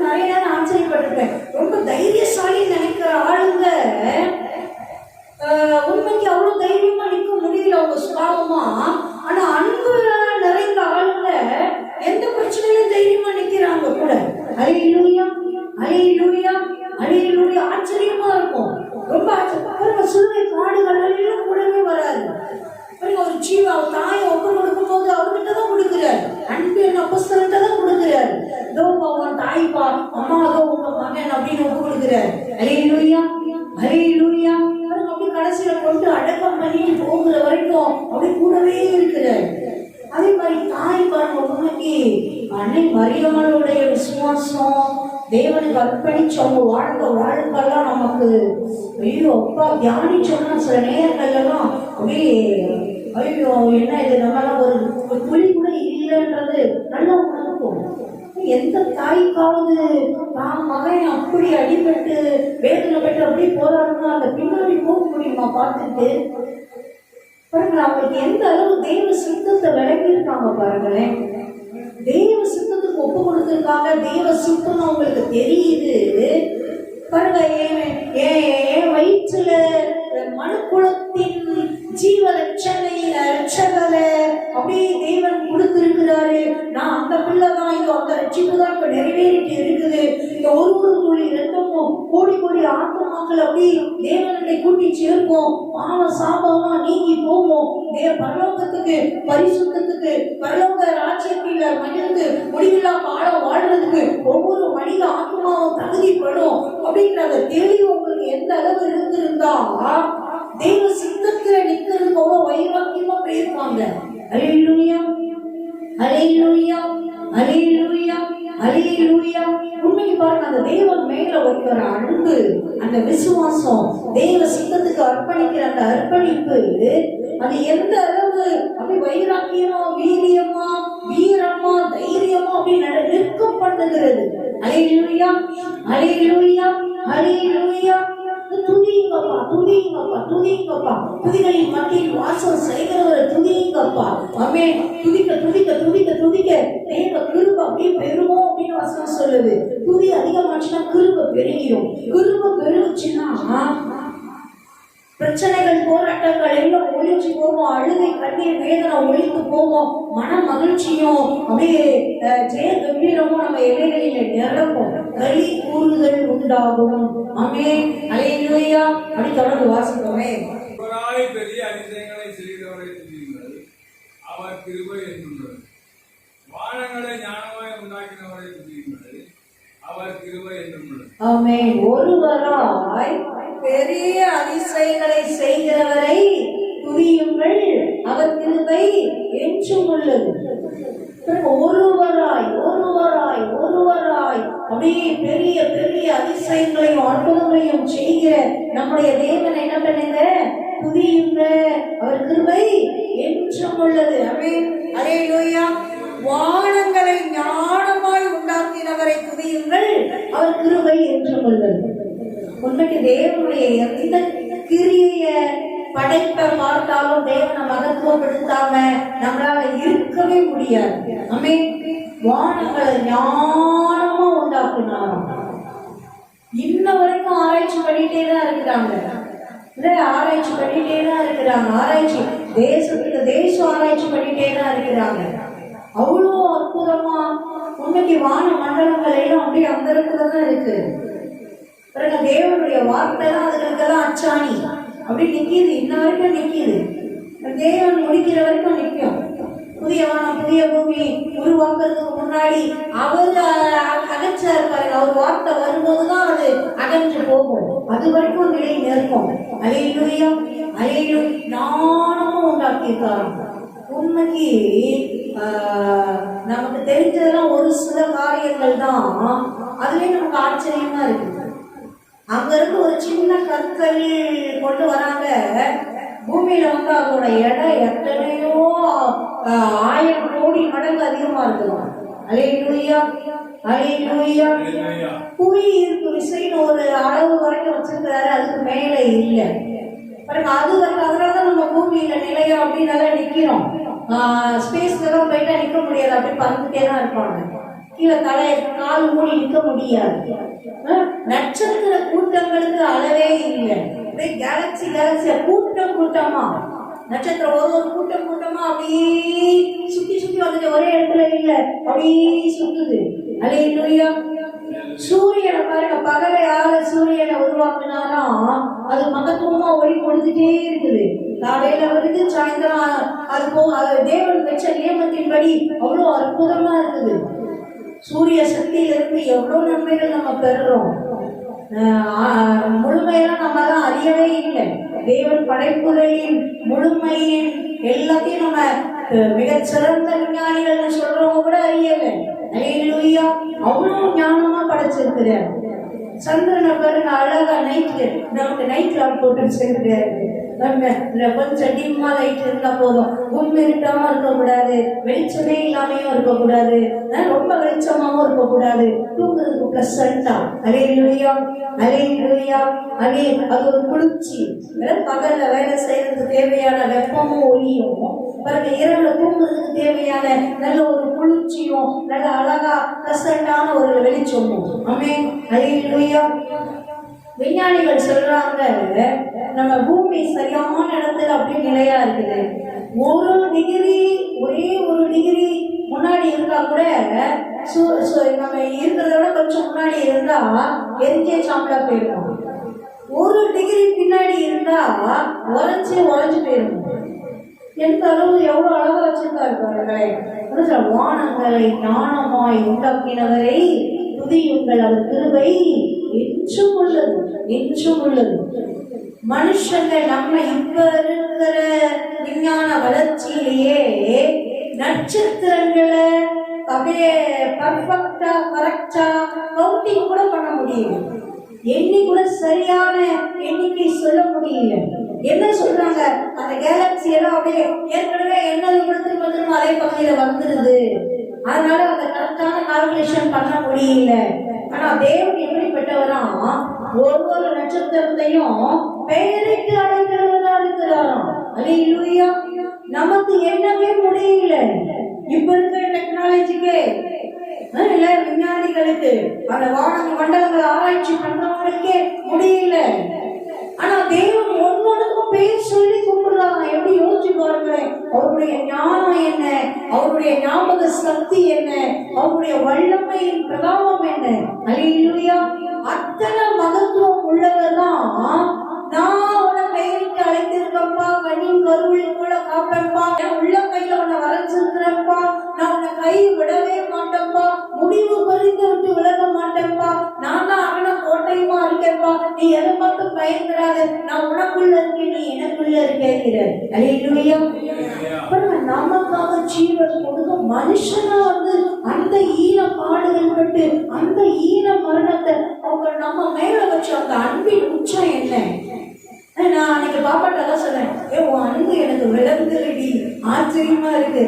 நிறைய நேரம் ஆச்சரியப்பட்டிருப்பேன். ரொம்ப தைரியசாலி நினைக்கிற ஆளுங்க உண்மைக்கு அவ்வளவு தைரியமா நிற்க முடியல அவங்க சுபாவமா. ஆனா அன்பு நிறைந்த ஆளுங்க எந்த பிரச்சனையிலும் தைரியமா நிக்கிறாங்க கூட. அல்லேலூயா, தாய்ப்பா அம்மாவோ உங்க மகன் அப்படின்னு ஒப்பு கொடுக்குறாரு. அல்லேலூயா அல்லேலூயா. அப்படி கடைசியில கொண்டு அடக்கம் பண்ணிட்டு போகிற வரைக்கும் அப்படி கூடவே இருக்கிறார். அதே மாதிரி தாய் பாருங்க, உண்மைக்கு அன்னை மரியாளுடைய விசுவாசம் தேவனுக்கு அர்ப்பணிச்சு அவங்க வாழ்க்கெல்லாம் நமக்கு ஐயோ அப்பா தியானிச்சோம்னா சில நேரங்கள்லாம் அப்படியே ஐயோ என்ன இது நம்மளாம் ஒரு துளி கூட இல்லைன்றது நல்லா உணர்க்கும். எந்த தாய்க்காவது தான் மகன் அப்படி அடிபட்டு வேதனைப்பட்டு அப்படி போறாருன்னா அந்த பின்னாடி போக முடியுமா பார்த்துட்டு? பாருங்க அவங்களுக்கு எந்த அளவு தெய்வ சித்தத்தை விளங்கியிருக்காங்க பாருங்களேன். தெய்வ சித்தத்துக்கு ஒப்பு கொடுத்துருக்காங்க. தெய்வ சித்தம் அவங்களுக்கு தெரியுது. பாருங்க என் வயிற்றுல மனுக்குலத்தின் ஜீவ ரட்சகரை அப்படியே தேவன் கொடுத்திருக்கிறாரு. நான் அந்த பிள்ளைதான், இதோ அந்த ரட்சிப்பு தான் இப்ப நிறைவேறிட்டு இருக்குது. இந்த ஒரு துளி ரத்தமும் கோடி கோடி ஆத்மாக்கள் அப்படி தேவனை கூட்டி சேர்ப்போம். பாவ சாபமா நீங்கி போவோம். பரலோகத்துக்கு பரிசுத்தத்துக்கு பரலோக ராஜ்யத்தில மகிழ்ந்து முடிவில்லா காலம் வாழ்றதுக்கு ஒவ்வொரு மனித ஆத்மாவும் தகுதிப்படும் அப்படின்ற அந்த தெளிவு உங்களுக்கு எந்த அளவு இருந்திருந்தா தெய்வ சித்தத்துல நிக்கிறது போல வைராக்கியமா போயிருப்பாங்க. அல்லேலூயா அல்லேலூயா அல்லேலூயா அல்லேலூயா. உண்மைக்கு பாருங்க, அந்த தேவன் மேல வைக்கிற அன்பு, அந்த விசுவாசம், தெய்வ சித்தத்துக்கு அர்ப்பணிக்கிற அந்த அர்ப்பணிப்பு, அது எந்த அளவு அப்படி வைராக்கியமா வீரியமா வீரமா தைரியமா அப்படி நிற்க பண்ணுகிறது. அல்லேலூயா அல்லேலூயா அல்லேலூயா. துதிங்கப்பா துதிங்கப்பா துதிங்கப்பா. துதிகளின் மத்தியில் வாசம் செய்கிறவரை துதிங்கப்பா. ஆமென். துதிக்க துதிக்க துதிக்க துதிக்க தேவ கிருபை அப்படியே பெருகும் அப்படின்னு வசனம் சொல்லுது. துதி அதிகமாச்சுன்னா கிருபை பெருகிடும். கிருபை பெருகுச்சுன்னா பிரச்சனைகள் போராட்டங்கள் எல்லாம் ஒழிச்சு போவோம். அழுகை கண்ணீர் வேதனை ஒழித்து போவோம். மன மகிழ்ச்சியும் அப்படியே ஜெய கம்பீரமும் நம்ம எல்லைகளில நிரப்பும். களி கூறுதல் உண்டாகும். ஆமென் அல்லேலூயா. அப்படி தொடர்ந்து வாசிப்போமே. பெரிய அதிசயங்களை செய்கிறவரை துதியுங்கள், அவர் கிருபை என்றுள்ளது. வானங்களை ஞானமாய் உண்டாக்கினவரை துதியுங்கள், அவர் கிருபை என்றுள்ளது. ஆமென். ஒருவராய் பெரிய அதிசயங்களை செய்கிறவரை துதியுங்கள், அவர் கிருபை என்றும் உள்ளது. ஒருவராய் ஒருவராய் ஒருவராய் அப்படியே பெரிய பெரிய அதிசயங்களையும் அற்புதங்களையும் செய்கிற நம்முடைய தேவன் என்ன பண்ணுங்க? துதியுங்க, அவர் கிருபை என்றும் உள்ளது. ஆமென் அல்லேலூயா. வானங்களை ஞானமாய் உண்டாக்கினவரை துதியுங்கள், அவர் கிருபை என்றும் உள்ளது. உண்மைக்கு தேவனுடைய எந்த கிரிய படைப்பை பார்த்தாலும் தேவனை மகத்துவப்படுத்தாம நம்மளால இருக்கவே முடியாது. ஆமென். வானங்களை ஞானமா உண்டாக்குனாராம். இன்ன வரைக்கும் ஆராய்ச்சி பண்ணிட்டே தான் இருக்கிறாங்க. ஆராய்ச்சி பண்ணிட்டே தான் இருக்கிறாங்க. ஆராய்ச்சி தேசத்துக்கு தேசம் ஆராய்ச்சி பண்ணிட்டே தான் இருக்கிறாங்க. அவ்வளோ அற்புதமா உண்மைக்கு வான மண்டலங்கள் எல்லாம் அப்படியே அந்த இடத்துல தான் இருக்கு. பிறகு தேவனுடைய வார்த்தை தான் அதுக்கெல்லாம் அச்சாணி அப்படி நிக்கிது. இன்ன வரைக்கும் நிக்கிது. தேவன் முடிக்கிற வரைக்கும் நிற்கும். புதிய வானம் புதிய பூமி உருவாக்குறதுக்கு முன்னாடி அவர் அகற்றாரு பாருங்க. அவர் வார்த்தை வரும்போதுதான் அது அகன்று போகும். அது வரைக்கும் நிலை நிற்கும். அல்லேலூயா அல்லேலூயா. ஞானமும் உண்டாக்கியிருக்காரு. உண்மைக்கு நமக்கு தெரிஞ்சதெல்லாம் ஒரு சில காரியங்கள் தான். அதுவே நமக்கு ஆச்சரியமா இருக்கு. அங்க இருந்து ஒரு சின்ன கற்கள் கொண்டு வராங்க. பூமியில வந்து அதோட எடை எத்தனையோ 1000 கோடி மடங்கு அதிகமா இருக்குமா. அல்லேலூயா அல்லேலூயா. புவி ஈர்ப்பு விசைன்னு ஒரு அளவு வரைக்கும் வச்சிருக்கிறாரு. அதுக்கு மேல இல்லை பாருங்க. அது வரைக்கும் அதனாலதான் நம்ம பூமியில நிலையா அப்படின்னு நல்லா நிக்கிறோம். ஸ்பேஸ்ல தான் போயிட்டா நிக்க முடியாது. அப்படி பறந்துட்டே தான் இருப்பாங்க. கீழே தலை கால் மூடி நிற்க முடியாது. நட்சத்திர கூட்டங்களுக்கு அளவே இல்லை. கேலக்சி கேலக்சியா கூட்டம் கூட்டமா நட்சத்திரம் ஒரு கூட்டம் கூட்டமா அப்படியே சுத்தி சுத்தி வந்துட்டு ஒரே இடத்துல இல்ல, அப்படியே சுத்துது. அல்லேலூயா. சூரியனை பாருங்க, பகலை ஆள சூரியனை உருவாக்குனாலும் அது மகத்துவமா ஒளி கொடுத்துட்டே இருக்குது. காலையில வருது, சாயந்தரம் அது தேவன் வச்ச நியமத்தின்படி அவ்வளவு அற்புதமா இருக்குது. சூரிய சக்தியிலிருந்து எவ்வளவு நன்மைகள் நம்ம பெறுறோம். முழுமையெல்லாம் நம்ம தான் அறியவே இல்லை. தேவன் படைப்புகளின் முழுமையின் எல்லாத்தையும் நம்ம மிகச்சிறந்த விஞ்ஞானிகள் சொல்றவங்க கூட அறியலை. அல்லேலூயா. அவ்வளவு ஞானமா படைச்சிருக்கிறார். சந்திரனை பாருங்க, அழகா நைட்ல நமக்கு நைட் லாம்ப் போட்டு வச்சிருக்கிறாரு. கொஞ்சம் டிம்மா லைட் இருந்தா போதும். கும்பு இருட்டாம இருக்கக்கூடாது, வெளிச்சமே இல்லாமையும் இருக்கக்கூடாது, ரொம்ப வெளிச்சமாவும் இருக்கக்கூடாது. தூங்குறதுக்கு பிளசண்டா. அல்லேலூயா, அல்லேலூயா. அது ஒரு குளிர்ச்சி. பகல்ல வேலை செய்யறதுக்கு தேவையான வெப்பமும் ஒளியும் பாருங்க, இரவுல தூங்குறதுக்கு தேவையான நல்ல ஒரு குளிர்ச்சியும் நல்ல அழகா பிளசண்டான ஒரு வெளிச்சமும். ஆமென். அல்லேலூயா. விஞ்ஞானிகள் சொல்றாங்க, நம்ம பூமி சரியான இடத்துல அப்படி நிலையா இருக்குது. ஒரே ஒரு டிகிரி முன்னாடி இருந்தா கூட நம்ம இருக்கிறத விட கொஞ்சம் முன்னாடி இருந்தா எரிஞ்சே சாம்பலா போயிடும். ஒரு டிகிரி பின்னாடி இருந்தா உறைஞ்சு போயிடும். எந்த அளவு எவ்வளவு அழகா வச்சிருக்காரு பாருங்களேன். வானங்களை ஞானமாய் உண்டாக்கினவரை துதியுங்கள், அவர் கிருபை என்றும் உள்ளது, என்றும் உள்ளது. மனுஷங்க நம்ம இப்ப இருக்கிற விஞ்ஞான வளர்ச்சியிலேயே நட்சத்திரங்களை அப்படியே பர்ஃபெக்டா கரெக்டா கவுண்டிங் கூட பண்ண முடியல. எண்ணி கூட சரியான எண்ணிக்கை சொல்ல முடியல. என்ன சொல்றாங்க, அந்த கேலக்சி எல்லாம் அப்படியே ஏற்கனவே என்னது கொடுத்து அதே பகுதியில வந்துருது. அதனால அந்த கரெக்டான கால்குலேஷன் பண்ண முடியல. ஆனா தேவன் எப்படிப்பட்டவரா, ஒவ்வொரு நட்சத்திரத்தையும் பெயரிட்டு அழைக்கிறவரா இருக்கிறாராம். அல்லேலூயா. நமக்கு என்னவே முடியல. இப்ப இருக்கிற டெக்னாலஜிக்கே விஞ்ஞானிகளுக்கு அந்த வானங்க மண்டலங்களை ஆராய்ச்சி பண்றவங்களுக்கே முடியல. ஆனா தேவன் ஒவ்வொருக்கும் பேர் சொல்லி கூப்பிடுறாங்க. எப்படி யோசிச்சு பாருங்களேன். அவருடைய ஞானம் என்ன, அவருடைய ஞாபக சக்தி என்ன, அவருடைய வல்லமையின் பிரபாவம் என்ன. அல்லேலூயா. அத்தனை மகத்துவம் உள்ளவர் தான். நான் உன்னை பெயருக்கு அழைத்திருக்கப்பா, கண்ணின் கருவிலுக்குள்ள காப்பேன்பா, உள்ள கையில உன்னை வரைச்சிருக்கிறப்பா, நான் உன்னை கை விடவே மாட்டேன்பா, முடிவு பறிந்து விட்டு விலக மாட்டேன்பா, நான் தான் அவன கோட்டையுமா இருக்கேன்பா, நீ எதை மட்டும் பயந்துடாத, நான் உனக்குள்ள இருக்கேன், நீ எனக்குள்ள இருக்கேன். அல்லேலூயா. நமக்காக ஜீவன் கொடுக்க மனுஷனா வந்து அந்த ஈன பாடுகள் பட்டு அந்த ஈன மரணத்தை அவங்க நம்ம மேல வச்சு அந்த அன்பின் உச்சம் என்ன. நான் அன்னைக்கு பாப்பாட்ட தான் சொன்னேன், உன் அன்பு எனக்கு விளங்குறடி, ஆச்சரியமா இருக்கு.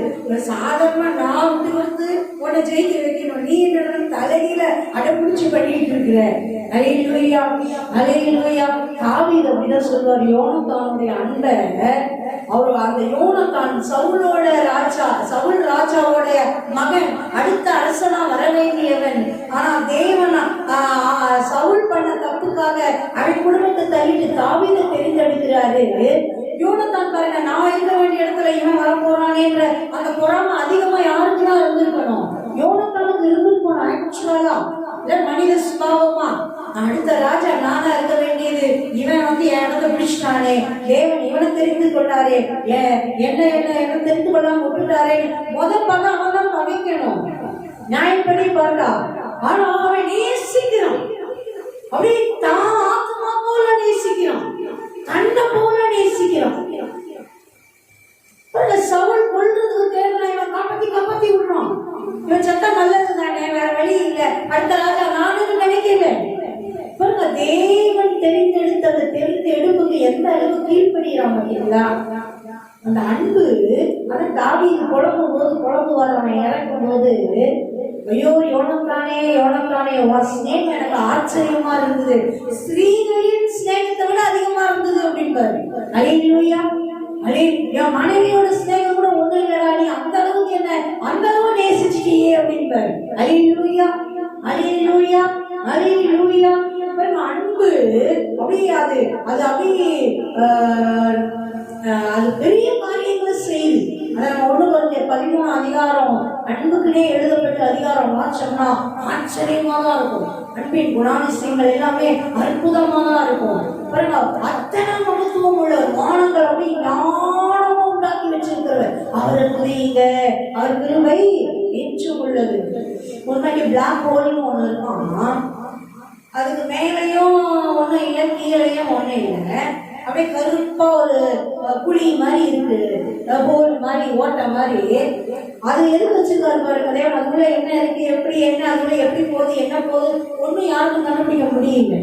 சாதாரணமா நான் வந்து உன்னை ஜெயிக்க வைக்கணும், நீ என்ன தலையில அடைப்பிடிச்சு பண்ணிட்டு இருக்கிற. அல்லேலூயா, அல்லேலூயா. தாவீது அப்படிதான் சொல்வார், யோனத்தானுடைய அன்பை அவர் அந்த யோனத்தான் சவுலோட ராஜா, சவுல் ராஜாவோட மகன், அடுத்த அரசனா வர வேண்டியவன். ஆனா தேவன் சவுல் பண்ண தப்புக்காக அவன் குடும்பத்தை தள்ளிட்டு தாவீதை தெரிந்தெடுக்கிறாரு. யோனத்தான் பாருங்க, நான் இருக்க வேண்டிய இடத்துல இவன் வர போறானேன்ற அந்த பொறாமை அதிகமா யாருக்குதான் இருந்திருக்கணும். யோனத்தானுக்கு இருந்திருக்கணும். ஆக்சுவலா மனித சுபாவமா அடுத்த ராஜா நானா இருக்க வேண்டியது, இவன் வந்து என் இடத்தை பிடிச்சிட்டானே, தேவன் இவனை தெரிந்து கொண்டாரே, என்ன தெரிந்து கொள்ளாம விட்டுட்டாரே, பகை அவன் தான் பகைக்கணும். நியாயப்படி பார்த்தா. ஆனா அவன் நேசிக்கிறான், அப்படி தான் ஆத்மா போல நேசிக்கிறான், கண்ணை போல நேசிக்கிறான். சவுல் கொள்றதுக்கு தேவையான இவன் காப்பத்தி விடுறான். இவன் சட்டம் நல்லது தானே, வேற வழி இல்லை, அடுத்த ராஜா நானும் நினைக்கிறேன். தேவன் தெரிந்தெடுப்புக்கு எந்த அளவு கீழ்படுகிறான் பார்த்தீங்களா. அந்த அன்பு அதை தாவீது புலம்புவார். அவன் இறக்கும் போது, ஐயோ யோனத்தானே ஸ்நேகம் எனக்கு ஆச்சரியமா இருந்தது, ஸ்ரீகளின் ஸ்நேகத்தை விட அதிகமா இருந்தது அப்படின்பாரு. அல்லேலூயா. என் மனைவியோட ஸ்நேகம் கூட ஒண்ணு இல்லடா, நீ அந்த அளவுக்கு என்ன அந்த அளவு நேசிச்சிட்டியே அப்படின்பாரு. அல்லேலூயா, அல்லேலூயா, அல்லேலூயா. அன்பு அப்படியே அது பெரிய காரியங்களை செய்யுது. அதை நம்ம 1 அதிகாரம் அன்புக்குனே எழுதப்பட்ட அதிகாரம் வாச்சோம்னா ஆச்சரியமா தான் இருக்கும். அன்பின் குணாதிசயங்கள் எல்லாமே அற்புதமா தான் இருக்கும். அத்தனை மகத்துவம் உள்ள வானங்கள் அப்படி ஞானமா உண்டாக்கி வச்சிருக்கிறவர். அவரை துதியுங்க, அவர் கிருபை என்றும் உள்ளது. உண்மைக்கு பிளாக் ஹோல்னு ஒண்ணு இருக்கும், அதுக்கு மேலையும் ஒண்ணும் இல்லை, கீழையும் ஒண்ணும் இல்லை, அப்படியே கருப்பா ஒரு குழி மாதிரி இருக்கு, ஹோல் மாதிரி, ஓட்ட மாதிரி. அது எதுக்கு வச்சிருக்காரு பாருங்க தேவன். அதுக்குள்ள என்ன இருக்கு, எப்படி என்ன, அதுக்குள்ள எப்படி போகுது, என்ன போகுது, ஒன்றும் யாருக்கும் கண்டுபிடிக்க முடியல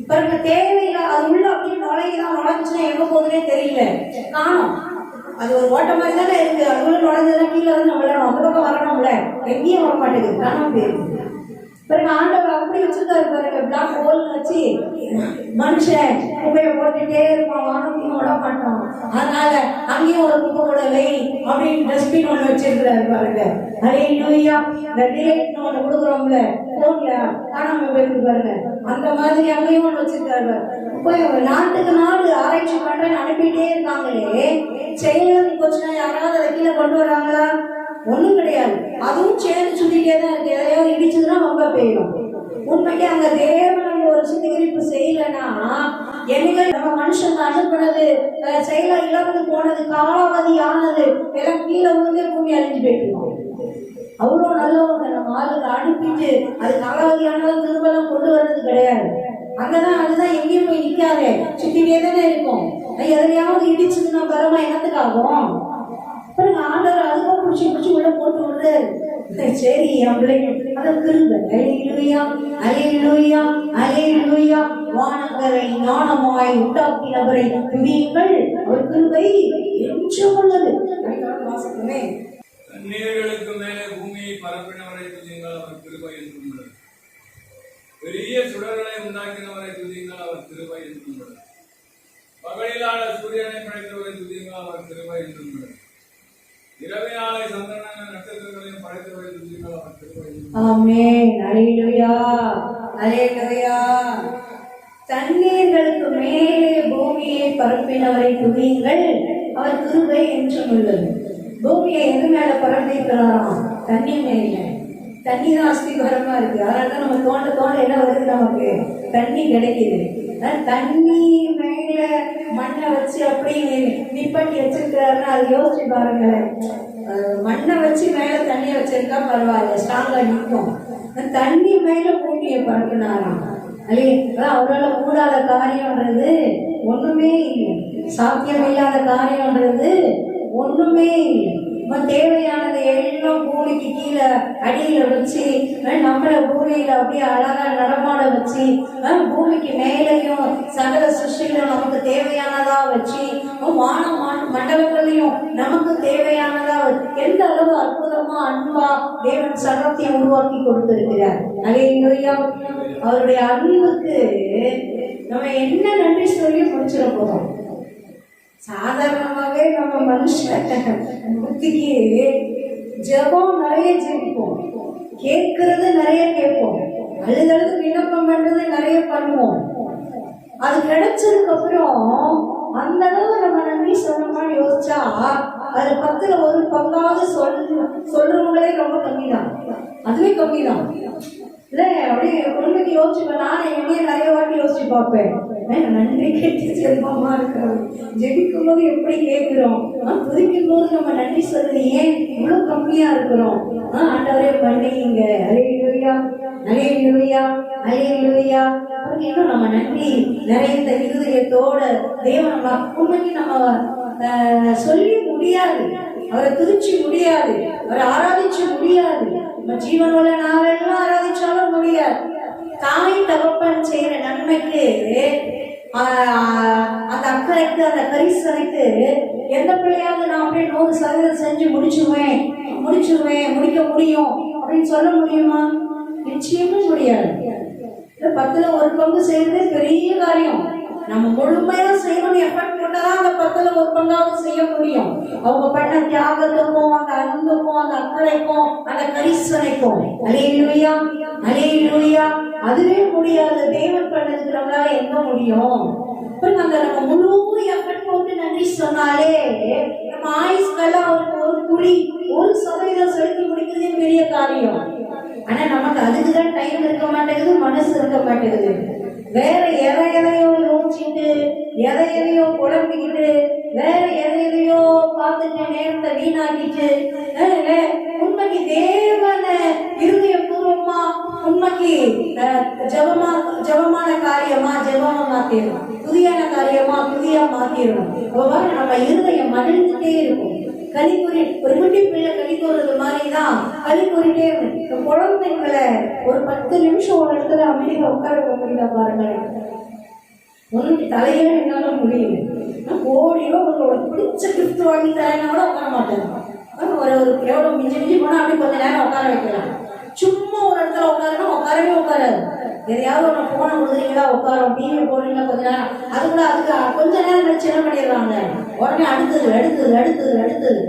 பாருங்க. தேவையில்லை, அது உள்ள அப்படியே நுழையுதான், நுழைஞ்சுன்னா எங்க போகுதுன்னே தெரியல, காணும். அது ஒரு ஓட்ட மாதிரி தானே இருக்கு, அதுக்குள்ள நுழைஞ்சதுன்னா கீழே வந்து விழணும், அந்த பக்கம் வரணும்ல, எங்கேயும் வர மாட்டேங்குது, காணாம போயிருக்கு பாருங்க. ஆண்டவர் அப்படி வச்சிருக்காரு பாருங்க, பிளாக் ஹோல்னு வச்சு மனுஷன் குப்பையை போட்டுட்டே இருப்பான், வானத்தையும் விட மாட்டான். அதனால அங்கேயும் ஒரு குப்பை கூட வை அப்படின்னு டஸ்ட்பின் ஒண்ணு வச்சிருக்கிறாரு பாருங்க. ஹல்லேலூயா. இந்த டிலேட் ஒண்ணு கொடுக்குறோம்ல போன்ல, காணாம போயிருக்கு பாருங்க, அந்த மாதிரி அங்கேயும் ஒண்ணு வச்சிருக்காரு. போய் நாட்டுக்கு நாடு ஆராய்ச்சி பண்றேன்னு அனுப்பிட்டே இருக்காங்களே, செயல் போச்சுன்னா யாராவது அதை கீழே கொண்டு வராங்களா? ஒண்ணும் கிடையாது. அதுவும் சேர்ந்து சுத்திட்டே தான் இருக்கு. எதையாவது இடிச்சதுன்னா ரொம்ப பெய்யும். உண்மைக்கு அங்க தேவன் ஒரு சுத்திகரிப்பு செய்யலன்னா, என்னைக்கு நம்ம மனுஷங்க அனுப்புனது செயலா இழந்து போனது, காலாவதி ஆனது எல்லாம் கீழே விழுந்தே பூமி அழிஞ்சு போயிட்டு. அவ்வளவு நல்லவங்க நம்ம ஆளுங்க அனுப்பிட்டு அது காலாவதி ஆனாலும் திரும்பலாம் கொண்டு வர்றது கிடையாது. அங்கதான் அதுதான் எங்கேயும் போய் நிக்காதே, சுத்திட்டே தானே இருக்கும். எதையாவது இடிச்சதுன்னா பரமா என்னத்துக்காகும்? ஆண்டவர் அதுக்கும் பிடிச்சி பிடிச்சி உள்ள போட்டு விடுறாரு. சரி என் பிள்ளைங்க அதை கிருபை. அல்லேலூயா, அல்லேலூயா, அல்லேலூயா. வானங்களை ஞானமாய் உண்டாக்கினவரை துதியுங்கள், அவர் கிருபை என்றும் உள்ளது. வாசிக்கவே தண்ணீர்களுக்கு மேலே பூமியை பரப்பினவரை துதியுங்கள், அவர் கிருபை என்றும் உள்ளது. பெரிய சுடர்களை உண்டாக்கினவரை துதியுங்கள், அவர் கிருபை என்றும் உள்ளது. பகலிலான சூரியனை படைத்தவரை துதியுங்கள், அவர் கிருபை என்றும் உள்ளது. இரவினாலே சந்திரனான நட்சத்திரங்களையும் படைத்தவரை துதியுங்கள், அவர் கிருபை என்றும் உள்ளது. ஆமென். அல்லேலூயா, அல்லேலூயா. தண்ணீர்களுக்கு மேலே பூமியை பரப்பினவரை துதியுங்கள், அவர் கிருபை என்றும் உள்ளது. பூமியை எது மேல பரப்பிக்கிறாராம்? தண்ணி மேல. தண்ணி தான் அஸ்திகாரமா இருக்கு. அதனால நம்ம தோண்ட தோண்ட என்ன வருது, நமக்கு தண்ணி கிடைக்குது. தண்ணி மேல மண்ணை வச்சு அப்படியே நிப்பட்டி வச்சிருக்கிறாருன்னா அது யோசிச்சு பாருங்களேன். மண்ணை வச்சு மேல தண்ணியை வச்சிருக்கா பரவாயில்ல, ஸ்ட்ராங்கா நிற்கும். தண்ணி மேல பூமியை பரப்பினாராம். அவரால் கூடாத காரியம்ன்றது ஒண்ணுமே இல்லை, சாத்தியம் இல்லாத காரியம்ன்றது ஒண்ணுமே இல்லை. தேவையானது எல்லாம் பூமிக்கு கீழே அடியில வச்சு, நம்மள பூமியில அப்படியே அழகா நடமாட வச்சு, பூமிக்கு மேலையும் சகல சிருஷ்டிகளும் நமக்கு தேவையானதா வச்சு, வான மண்டலங்களையும் நமக்கு தேவையானதா எந்த அளவு அற்புதமா அன்பா தேவன் சகலத்தை உருவாக்கி கொடுத்திருக்கிறார். அல்லேலூயா. அவருடைய அன்புக்கு நம்ம என்ன நன்றி சொல்லி முடிச்சிட போறோம்? சாதாரணமாவே நம்ம மனுஷன் புத்திக்கு ஜெபம் நிறைய ஜெபிப்போம், கேட்கறது நிறைய கேட்போம், அழுதழுது விண்ணப்பம் பண்றது நிறைய பண்ணுவோம். அது கிடைச்சதுக்கு அப்புறம் அந்த அளவு நம்ம நன்றி சொல்லணும்னு யோசிச்சா அது 10ல் 1 பங்காவது சொல்றவங்களே ரொம்ப கம்மி தான். அதுவே கம்மி தான் இல்ல. அப்படியே உண்மைக்கு யோசிச்சுப்பேன். நானே என்னையே நிறைய வாட்டி யோசிச்சு பார்ப்பேன். நன்றி கேட்டு செல்வமா இருக்கிறோம், ஜெபிக்கும் போது எப்படி கேட்கிறோம், துதிக்கும் போது நம்ம நன்றி சொல்றது ஏன் இவ்வளவு கம்மியா இருக்கிறோம்? ஆண்டவரே பண்ணீங்க. அல்லேலூயா, அல்லேலூயா, அல்லேலூயா. இன்னும் நம்ம நன்றி நிறைந்த இருதயத்தோட தேவன் உண்மைக்கு நம்ம சொல்லி முடியாது, அவரை துதிச்சு முடியாது, அவரை ஆராதிச்சு முடியாது. நம்ம ஜீவனோட நாளெல்லாம் ஆராதிச்சாலும் முடியாது. தாய் தகப்பன் செய்யற நன்மைக்கு அந்த அக்கறைக்கு அந்த கரிசனைக்கு எந்த பிள்ளையாவது நான் அப்படியே 100% செஞ்சு முடிச்சுவேன் முடிக்க முடியும் அப்படின்னு சொல்ல முடியுமா? நிச்சயமும் முடியாது. 10ல் 1 பங்கு செய்யறதே பெரிய காரியம். நம்ம முழுமையா செய்யணும்னு எஃபர்ட் போட்டாதான் அந்த 10ல் 1 பங்காவது செய்ய முடியும். அவங்க பண்ண தியாகத்துக்கும் அந்த அன்புக்கும் அந்த அக்கறைக்கும் அந்த கரிசனைக்கும். அல்லேலூயா, அல்லேலூயா. அதுவே முடியாது. தேவன் பண்ணதுக்கு நம்மளால எங்க முடியும்? அந்த நம்ம முழு எஃபர்ட் போட்டு நன்றி சொன்னாலே நம்ம ஆயுஷ்கெல்லாம் ஒரு துளி 1% செலுத்தி முடிக்கிறதே பெரிய காரியம். ஆனா நமக்கு அதுக்குதான் டைம் இருக்க மாட்டேங்குது, மனசு இருக்க மாட்டேங்குது. வேற எதையோ யோசிச்சுட்டு எதையோ குழம்பிக்கிட்டு வேற எதையோ பார்த்துட்டு நேரத்தை வீணாக்கிட்டு உண்மைக்கு தேவ மாத்திரும், துதியான காரியமா துதியா மாத்திரும். நம்ம இருதயம் மகிழ்ந்துட்டே இருக்கும். கலிக்கூறி ஒரு குட்டி பிள்ளை கலிக்கூறது மாதிரிதான் கலிக்கூறிட்டே இருக்கும். குழந்தைங்களை ஒரு 10 நிமிஷம் ஒரு இடத்துல அமைதியா உட்கார முடியல பாருங்களேன். ஒன்றுக்கு தலையில என்னால முடியும். கோடியோ உங்களுக்கு பிடிச்ச கிஃப்ட் வாங்கி தரேன்னா கூட உட்கார மாட்டேன். ஒரு எவ்வளவு மிஞ்சி மிஞ்சி போனா அப்படி கொஞ்ச நேரம் உட்கார வைக்கலாம். சும்மா ஒரு இடத்துல உட்காருன்னா உட்காரவே உட்காராது. எதையாவது ஒன்று போன கொடுக்குறீங்களா உட்காரோம், டிவி போடுறீங்களா கொஞ்ச நேரம், அதுக்குள்ள அதுக்கு கொஞ்ச நேரம் கழிச்சு என்ன பண்ணிடுறாங்க, உடனே அடுத்தது அடுத்தது அடுத்தது அடுத்தது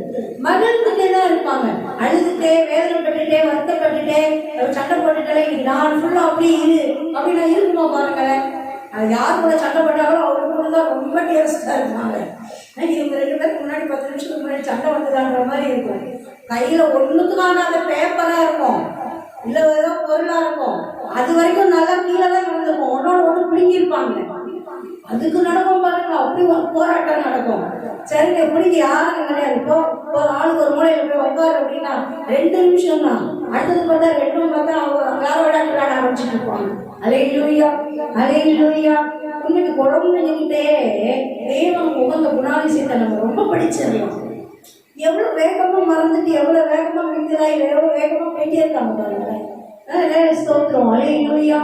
மகிழ்ந்துட்டே தான் இருப்பாங்க. அழுதுட்டே வேதனைப்பட்டுட்டே வருத்தப்பட்டுட்டே சண்டை போட்டுட்டே இன்னைக்கு நான் ஃபுல்லா அப்படி இரு அப்படி நான் இருக்குமா பாருங்களேன். அது யார் கூட சண்டை போட்டாங்களோ அவங்க கூட தான் ரொம்ப டேஸ்டா இருப்பாங்க. இவங்க 2 பேருக்கு முன்னாடி 10 நிமிஷத்துக்கு முன்னாடி சண்டை வந்ததான்ற மாதிரி இருக்கும். கையில ஒண்ணுத்துக்கான அந்த பேப்பரா இருக்கும், இல்ல ஏதோ பொருளா இருக்கும், அது வரைக்கும் நல்லா கீழே தான் நடந்திருக்கும். ஒன்னொன்று பிடிங்கிருப்பாங்க. அதுக்கு நடக்கும் பாருங்க, அப்படி ஒரு போராட்டம் நடக்கும். சரிங்க பிடிக்க யாரும் கிடையாது. இப்போ ஒரு ஆளுக்கு ஒரு மூலையில போய் உட்காரு அப்படின்னா 2 நிமிஷம் தான். அடுத்தது பார்த்தா 2 பார்த்தா அவங்க வேற விளையாட ஆரம்பிச்சுட்டு இருப்பாங்க. அல்லேலூயா அல்லேலூயா. இன்னைக்கு குழந்தைகிட்டே தேவனுக்கு உகந்த குணாதிசயத்தை நம்ம ரொம்ப படிச்சிடலாம். எவ்வளவு வேகமா மறந்துட்டு எவ்வளவு வேகமா விழுந்தாய், எவ்வளவு வேகமா போயிட்டே இருக்காங்க பாருங்க. ஸ்தோத்திரம். அல்லேலூயா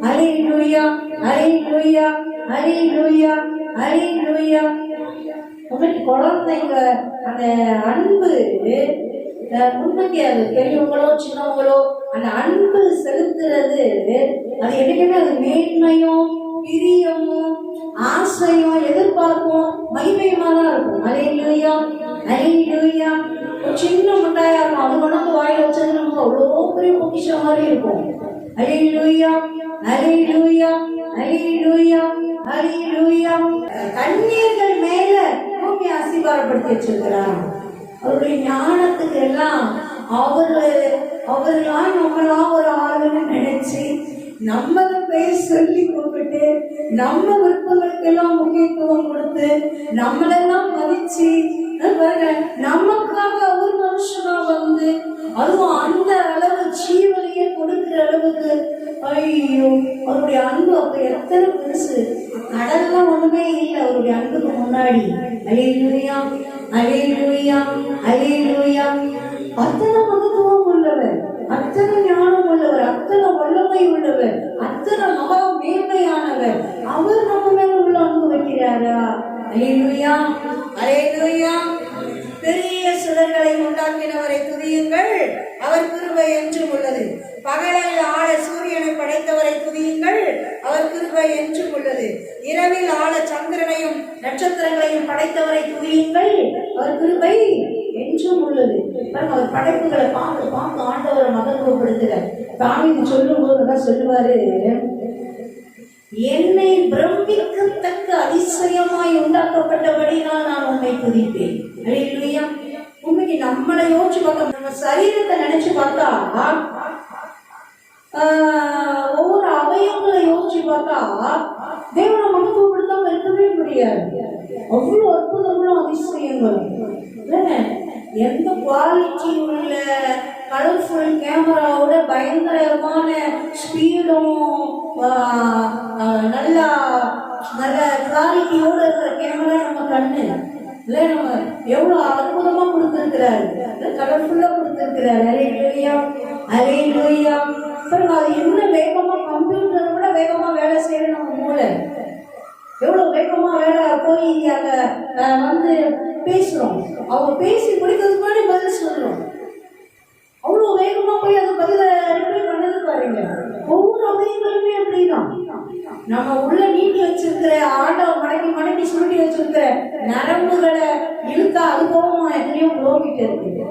அல்லேலூயா அல்லேலூயா அல்லேலூயா அல்லேலூயா. உங்களுக்கு குழந்தைங்க அந்த அன்பு உண்மைக்கு, அது பெரியவங்களோ சின்னவங்களோ அந்த அன்பு செலுத்துறது அது என்னைக்குமே அது மேன்மையும் பிரியமும் ஆசையும் எதிர்பார்ப்பும் மகிமையுமா தான் இருக்கும். அல்லேலூயா அல்லேலூயா. ஒரு சின்ன முட்டாயா இருக்கும், அது கொண்டு வாயில வச்சது நமக்கு அவ்வளோ பெரிய பொக்கிஷம் மாதிரி இருக்கும். அல்லேலூயா அல்லேலூயா அல்லேலூயா அல்லேலூயா. கண்ணீர்கள் மேல பூமி ஆசீர்வாதப்படுத்தி வச்சிருக்கிறார். அவருடைய ஞானத்துக்கு எல்லாம் அவர்களாம் நம்மளாம் ஒரு ஆளுன்னு நினைச்சு நம்மள பேர் சொல்லி கூப்பிட்டு நம்ம விருப்பங்களுக்கு எல்லாம் முக்கியத்துவம் கொடுத்து நம்மளெல்லாம் மதிச்சு நமக்காக ஒரு மனுஷனா வந்து அதுவும் அந்த அளவு ஜீவனையே கொடுக்கிற அளவுக்கு, ஐயோ அவருடைய அன்பு அப்ப எத்தனை பெருசு. கடல்லாம் ஒண்ணுமே இல்லை அவருடைய அன்புக்கு முன்னாடி. அல்லேலூயா அல்லேலூயா அல்லேலூயா. அத்தனை மகத்துவம் உள்ளவர், அத்தனை ஞானம் உள்ளவர், அத்தனை வல்லமை உள்ளவர், அத்தனை மகா மேன்மையானவர். அவர் நம்ம மேல உள்ள அன்பு வைக்கிறாரா? அல்லேலூயா அல்லேலூயா. பெரிய சுடர்களை உண்டாக்கினவரை துதியுங்கள், அவர் கிருபை என்றும் உள்ளது. பகலில் ஆள சூரியனை படைத்தவரை துதியுங்கள், அவர் கிருபை என்றும் உள்ளது. இரவில் ஆள சந்திரனையும் நட்சத்திரங்களையும் படைத்தவரை துதியுங்கள், அவர் கிருபை என்றும் உள்ளது. அவர் படைப்புகளை பார்த்து பார்த்து ஆண்டவரை மகத்துவப்படுத்துகிறார். தாவீது சொல்லும் போது சொல்லுவாரு, என்னை பிரமிக்கத்தக்க அதிசயமாய் உண்டாக்கப்பட்டபடினால் நான் உண்மை துதிப்பேன். அல்லேலூயா. உண்மைக்கு நம்மளை யோசிச்சு பார்த்தா, நம்ம சரீரத்தை நினைச்சு பார்த்தா, ஒவ்வொரு அவயவங்களை யோசிச்சு பார்த்தா தேவனை மகத்துவப்படுத்தாம இருக்கவே முடியாது. அவ்வளவு அற்புதங்களும் அதிசயங்களும். எந்த குவாலிட்டி உள்ள கலர்ஃபுல் கேமராவோட பயங்கரமான ஸ்பீடும் நல்ல நல்ல குவாலிட்டியோட இருக்கிற கேமரா நம்ம கண்ணு இல்லை, நம்ம எவ்வளவு அற்புதமா கொடுத்திருக்கிறாரு, கலர்ஃபுல்லா கொடுத்திருக்கிறாரு. அல்லேலூயா அல்லேலூயா. அது என்ன வேகமா, கம்ப்யூட்டரை விட வேகமா வேலை செய்யற நம்ம மூளை எவ்வளவு வேகமா வேலை போய் அங்க வந்து பேசுறோம். அவங்க பேசி முடிக்கிறதுக்கு முன்னாடி பதில் சொல்றோம். அவ்வளவு வேகமா போய் அந்த பதில ரிப்ளை பண்ணது பாருங்க. ஒவ்வொரு அவயங்களுமே அப்படிதான். நம்ம உள்ள நீட்டி வச்சிருக்கிற ஆண்டவன் மடக்கி மடக்கி சுருட்டி வச்சிருக்கிற நரம்புகளை இழுத்தா அது போகமா எத்தனையோ கிலோமீட்டர் இருக்கு.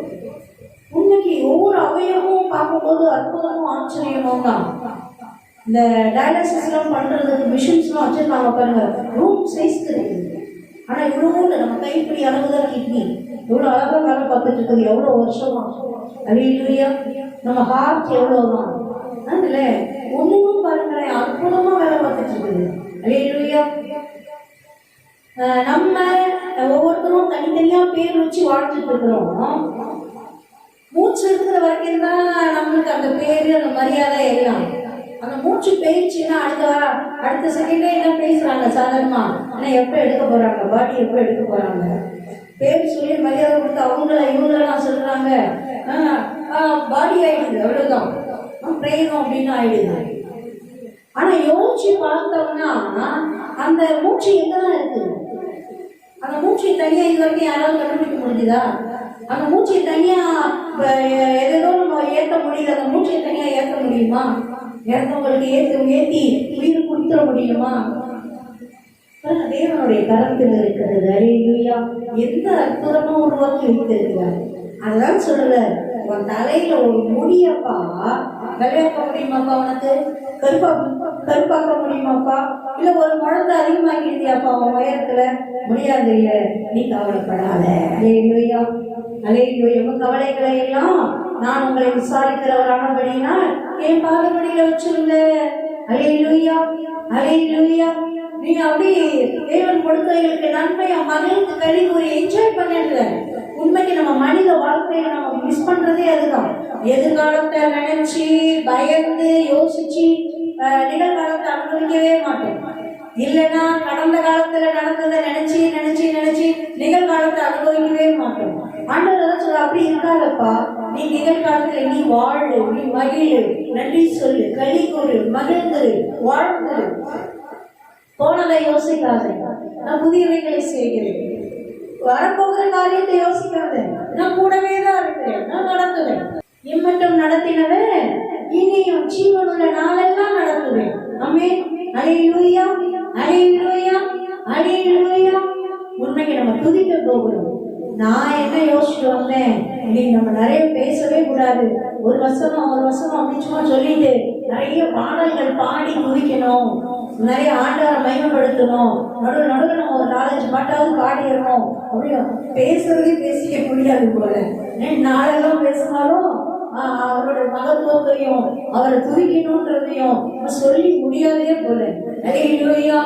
உண்மைக்கு ஒவ்வொரு அவயமும் பார்க்கும்போது அற்புதமும் ஆச்சரியமும் தான். இந்த டயாலிசிஸ் எல்லாம் பண்றதுக்கு மிஷின்ஸ் எல்லாம் வச்சிருக்காங்க பாருங்க, ரூம் சைஸ் இருக்குது. ஆனா இவ்வளவு நம்ம கைப்பிடி அளவுதான் கிட்னி இவ்வளவு அழகா வேலை பார்த்துட்டு இருக்குது. எவ்வளவு வருஷமா. அல்லேலூயா. நம்ம ஹார்ட் எவ்வளவுதான் அதுல ஒண்ணும் பாருங்களேன், அற்புதமா வேலை பார்த்துட்டு இருக்குது. அல்லேலூயா. நம்ம ஒவ்வொருத்தரும் தனித்தனியா பேர் வச்சு வாழ்ந்துட்டு இருக்கிறோம். மூச்சு இருக்கிற வரைக்கும் தான் நம்மளுக்கு அந்த பேரு அந்த மரியாதை எல்லாம். அந்த மூச்சு போயிடுச்சுன்னா அடுத்த செகண்டே என்ன பேசுறாங்க சாதாரணமா, ஆனா எப்ப எடுக்க போறாங்க, பாடி எப்ப எடுக்க போறாங்க, பேர் சொல்லி மரியாதை கொடுத்து இவங்களெல்லாம் சொல்றாங்க, பாடி ஆயிடுது, அவ்வளவுதான் பிரேதம் அப்படின்னு ஆயிடுது. ஆனா யோசிச்சு பார்த்தோம்னா அந்த மூச்சு எங்கதான் இருக்கு? அந்த மூச்சை தனியா இது வரைக்கும் யாராவது கண்டுபிடிக்க முடிஞ்சுதா? அந்த மூச்சை தனியா ஏதோ நம்ம ஏற்ற முடியல, அந்த மூச்சை தனியா ஏற்ற முடியுமா? இறந்தவங்களுக்கு ஏற்றி உயிர் கொடுத்துட முடியுமா? தேவனுடைய கரத்தில் இருக்கிறது. அல்லேலூயா. எந்த அற்புதமா உருவாக்கி வைத்திருக்கிறார். அதான் சொல்லல, உன் தலையில ஒரு முடியப்பா வெள்ளையாக்க முடியுமாப்பா? உனக்கு கருப்பாக்க முடியுமாப்பா? இல்ல ஒரு முழத்தை அதிகமாக்கிடுதியாப்பா உன் உயரத்துல? முடியாது. இல்ல, நீ கவலைப்படாத. அல்லேலூயா, அல்லேலூயா. உங்க கவலைகளை எல்லாம் நான் உங்களை விசாரிக்கிறவரானபடினால் என் பாதப்படியில வச்சிருந்த. அல்லேலூயா, அல்லேலூயா. நீங்க அப்படி தேவன் கொடுத்தவர்களுக்கு நன்மையா மகிழ்ந்து கழிவு என்ஜாய் பண்ணிடுற. உண்மைக்கு நம்ம மனித வாழ்க்கையை நம்ம மிஸ் பண்றதே அதுதான். எதிர்காலத்தை நினைச்சு பயந்து யோசிச்சு நிகழ்காலத்தை அனுபவிக்கவே மாட்டோம். இல்லைன்னா கடந்த காலத்துல நடந்ததை நினைச்சு நினைச்சு நினைச்சு நிகழ்காலத்தை அனுபவிக்கவே மாட்டோம். ஆண்டவர் சொல்ல, அப்படி இருக்காதப்பா, நீ நிகழ்காலத்துல நீ வாழு, நீ மகிழு, நன்றி சொல்லு, களி கூறு, மகிழ்ந்து வாழ்ந்து, போனதை யோசிக்காத, நான் புதியவைகளை செய்கிறேன், வரப்போகிற காரியத்தை யோசிக்காத, நான் கூடவே தான் இருக்கிறேன், நான் நடத்துவேன், இம்மட்டும் நடத்தினவன் இனியும் ஜீவனுள்ள நாளெல்லாம் நடத்துவேன். ஆமென். அல்லேலூயா, அல்லேலூயா, அல்லேலூயா. உண்மைக்கு நம்ம துதிக்க போகிறோம். நான் என்ன யோசிச்சு வந்தேன், இன்னைக்கு நம்ம நிறைய பேசவே கூடாது. ஒரு வசனம் அப்படின்னு சும்மா சொல்லிட்டு நிறைய பாடல்கள் பாடி துதிக்கணும், நிறைய ஆண்டவரை மகிமைப்படுத்தணும், நடுவில் நம்ம ஒரு 4-5 பாட்டாவது பாடிடணும். அப்படியே பேசுறதே பேசிக்க முடியாது போல. நாளெல்லாம் பேசினாலும் அவரோட மகத்துவத்தையும் அவரை துதிக்கணும்ன்றதையும் சொல்லி முடியாதே போல. அல்லேலூயா,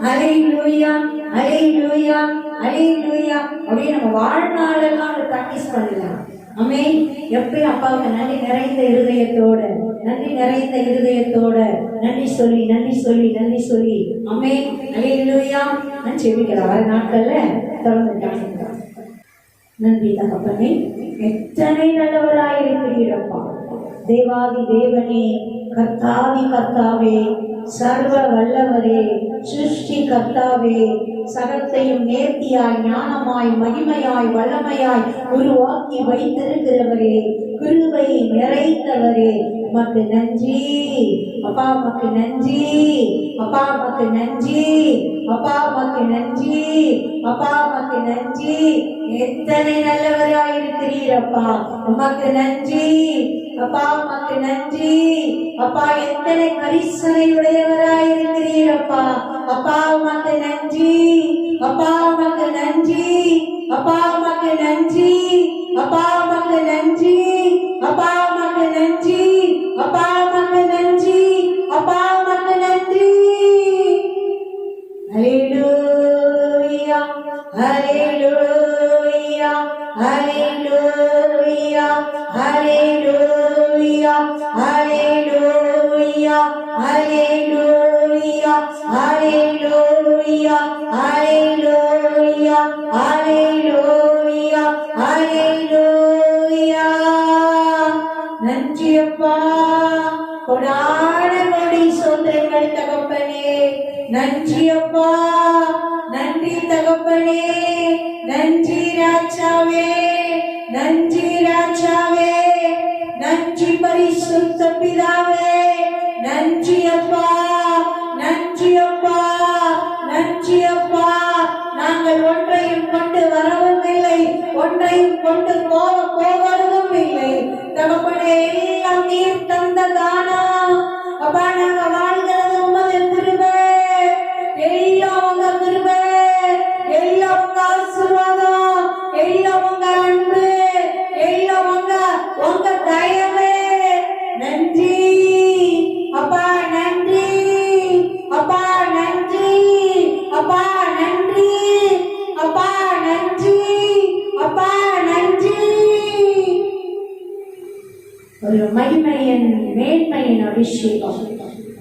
அல்லேலூயா, அல்லேலூயா, அல்லேலூயா. அப்படியே நம்ம வாழ்நாளெல்லாம் பிராக்டிஸ் பண்ணலாம். ஆமென். எப்பயும் அப்பாவுக்கு நன்றி நிறைந்த இருதயத்தோட, நன்றி நிறைந்த இருதயத்தோட நன்றி சொல்லி நன்றி சொல்லி நன்றி சொல்லி ஆமென். அல்லேலூயா. நான் செபிக்கலாம். வர நாட்கள்ல தொடர்ந்து நன்றி தகப்பனே, எத்தனை நல்லவராயிருக்கிறீரப்பா. தேவாதி தேவனே, கர்த்தாதி கர்த்தாவே, சர்வ வல்லவரே, சிருஷ்டி கர்த்தாவே, சகத்தையும் நேர்த்தியாய் ஞானமாய் மகிமையாய் வல்லமையாய் உருவாக்கி வைத்திருக்கிறவரே, கிருபை நிறைந்தவரே, உமக்கு நன்றி அப்பா, உமக்கு நன்றி அப்பா, உமக்கு நன்றி அப்பா, உமக்கு நன்றி அப்பா, உமக்கு நன்றி. எத்தனை நல்லவராயிருக்கிறீரப்பா, உமக்கு நன்றி அப்பா, உமக்கு நன்றி அப்பா. எத்தனை கரிசனை உடையவராயிருக்கிறீரப்பா, அப்பா உமக்கு நன்றி அப்பா, உமக்கு நன்றி அப்பா, உமக்கு நன்றி அப்பா, உமக்கு நன்றி அப்பா, உமக்கு நன்றி அப்பா, உமக்கு நன்றி அப்பா, உமக்கு நன்றி. அல்லேலூயா, அல்லேலூயா, அல்லேலூயா, அல்லேலூயா, அல்லேலூயா, அல்லேலூயா, அல்லேலூயா, அல்லேலூயா, அல்லேலூயா, அல்லேலூயா. நன்றி அப்பா, கொடான கொடி சோதனைகள் தகப்பனே, நன்றி அப்பா, நன்றி தகப்பனே, நன்றி ராஜாவே, நன்றி ராஜாவே, நன்றி பரிசுத்த பிதாவே, நன்றி அப்பா, நன்றி அப்பா, நன்றி அப்பா. நாங்கள் ஒன்றையும் கொண்டு வரவும் இல்லை, ஒன்றையும் கொண்டு போவதும் இல்லை தகப்பனே. எல்லாம் நீர் தந்த தானம் அப்பா. நாங்க வாழ்கிறது உமது கிருபை, எல்லாம் உங்க கிருபை, எல்லாம் உங்க ஆசீர்வாதம், எல்லாம் உங்க அன்பு, எல்லாம் உங்க தயவே. நன்றி அப்பா, நன்றி அப்பா, நன்றி அப்பா, நன்றி அப்பா, நன்றி அப்பா, நன்றி. ஒரு மகிமையின் மேன்மையின் அபிஷேகம்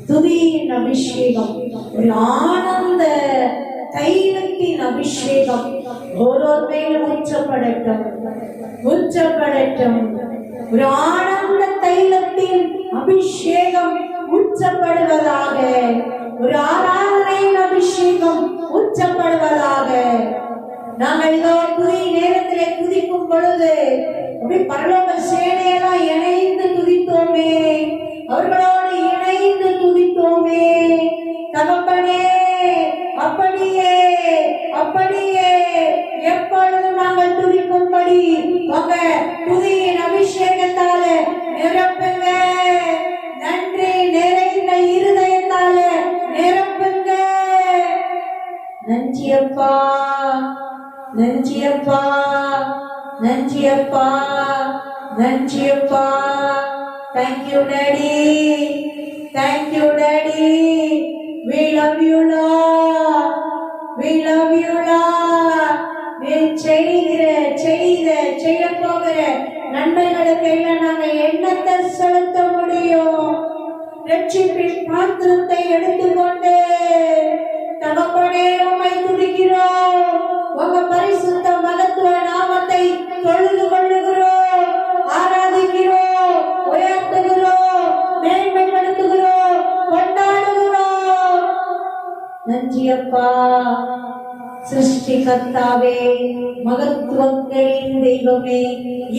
துதியின் அபிஷேகம், ஒரு ஆனந்த தைலத்தின் அபிஷேகம் ஒருவர் மேல் ஊற்றப்படட்டும், ஊற்றப்படட்டும். ஒரு ஆனந்த தைலத்தின் அபிஷேகம் ஊற்றப்படுவதாக, ஒரு ஆராதனையின் அபிஷேகம் ஊற்றப்படுவதாக. நாங்கள் இதோ துதி நேரத்திலே துதிக்கும் பொழுது அப்படி பரலோக சேனையெல்லாம் இணைந்து துதித்தோமே, அவர்களோடு இணைந்து துதித்தோமே. தகப்பனே, அப்படியே அப்படியே எப்பொழுதும் நாங்கள் துதிக்கும்படி உங்க துதியின் அபிஷேகத்தால நிரப்புங்க. நன்றி நிறைந்த இருதயத்தால நிரப்புங்க. நன்றியப்பா, நன்றியப்பா, நன்றியப்பா, நன்றியப்பா. Thank you daddy, thank you daddy. We love you Lord, we love you Lord. நீ செய்ய போகிற நன்மைகளுக்கு எல்லாம் நாங்கள் எண்ணத்தை செலுத்த முடியும். ரட்சிப்பின் பாத்திரத்தை எடுத்துக்கொண்டு தகப்பனே உம்மை துதிக்கிறோம். உங்க பரிசுத்த மகத்துவ நாமத்தை தொழுது கொள்ளுகிறோம், ஆராதிக்கிறோம், உயர்த்துகிறோம், மேன்மைப்படுத்துகிறோம், கொண்டாடுகிறோம். நன்றியப்பா. சிருஷ்டிகர்த்தாவே, மகத்துவங்களின் தெய்வமே,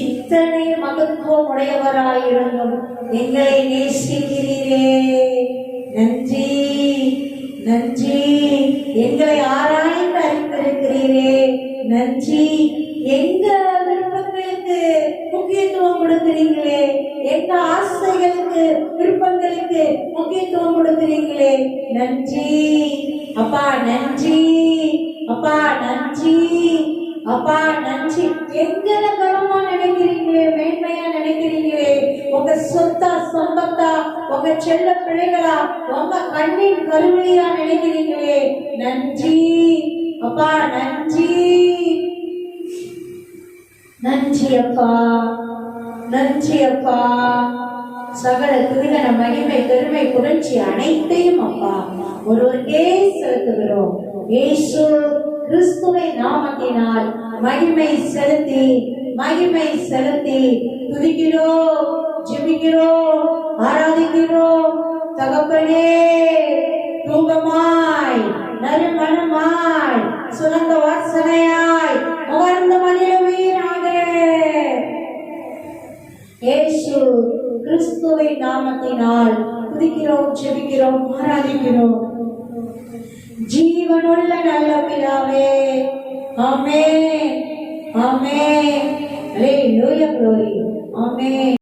இத்தனை மகத்துவம் உடையவராயிருந்தும் எங்களை நேசிக்கிறீரே. நன்றி, நன்றி. எங்களை ஆராய்ந்து அறிந்திருக்கிறீரே. நன்றி. எங்க விருப்பங்களுக்கு முக்கியத்துவம் கொடுக்கிறீங்களே, எங்க ஆசைகளுக்கு விருப்பங்களுக்கு முக்கியத்துவம் கொடுக்கிறீங்களே. நன்றி அப்பா, நன்றி அப்பா, நன்றி அப்பா, நன்றி. எங்களை கனமா நினைக்கிறீங்களே, மேன்மையா நினைக்கிறீங்களே, உங்க சொத்தா சொந்தத்தா, உங்க செல்ல பிள்ளைகளா, உங்க கண்ணின் கருவியா நினைக்கிறீங்களே. நன்றி அப்பா, நன்றி. நன்றி அப்பா, நன்றி அப்பா. சகல துதிகன மகிமை பெருமை புகழ்ச்சி அனைத்தையும் அப்பா ஒருவருக்கே செலுத்துகிறோம். இயேசு கிறிஸ்துவின் நாமத்தினால் மகிமை செலுத்தி துதிக்கிறோம், ஜெபிக்கிறோம், ஆராதிக்கிறோம். தகப்பனே, தூபமாய், நறுமணமாய், சுகந்த வாசனையாய் முகர்ந்த மகிழ்வீராக. இயேசு கிறிஸ்துவின் நாமத்தினால் துதிக்கிறோம், ஜெபிக்கிறோம், ஆராதிக்கிறோம். ஜீவனுள்ள நல்ல பிதாவே, ஆமென், ஆமென். ஹalleluya, glory, ஆமென்.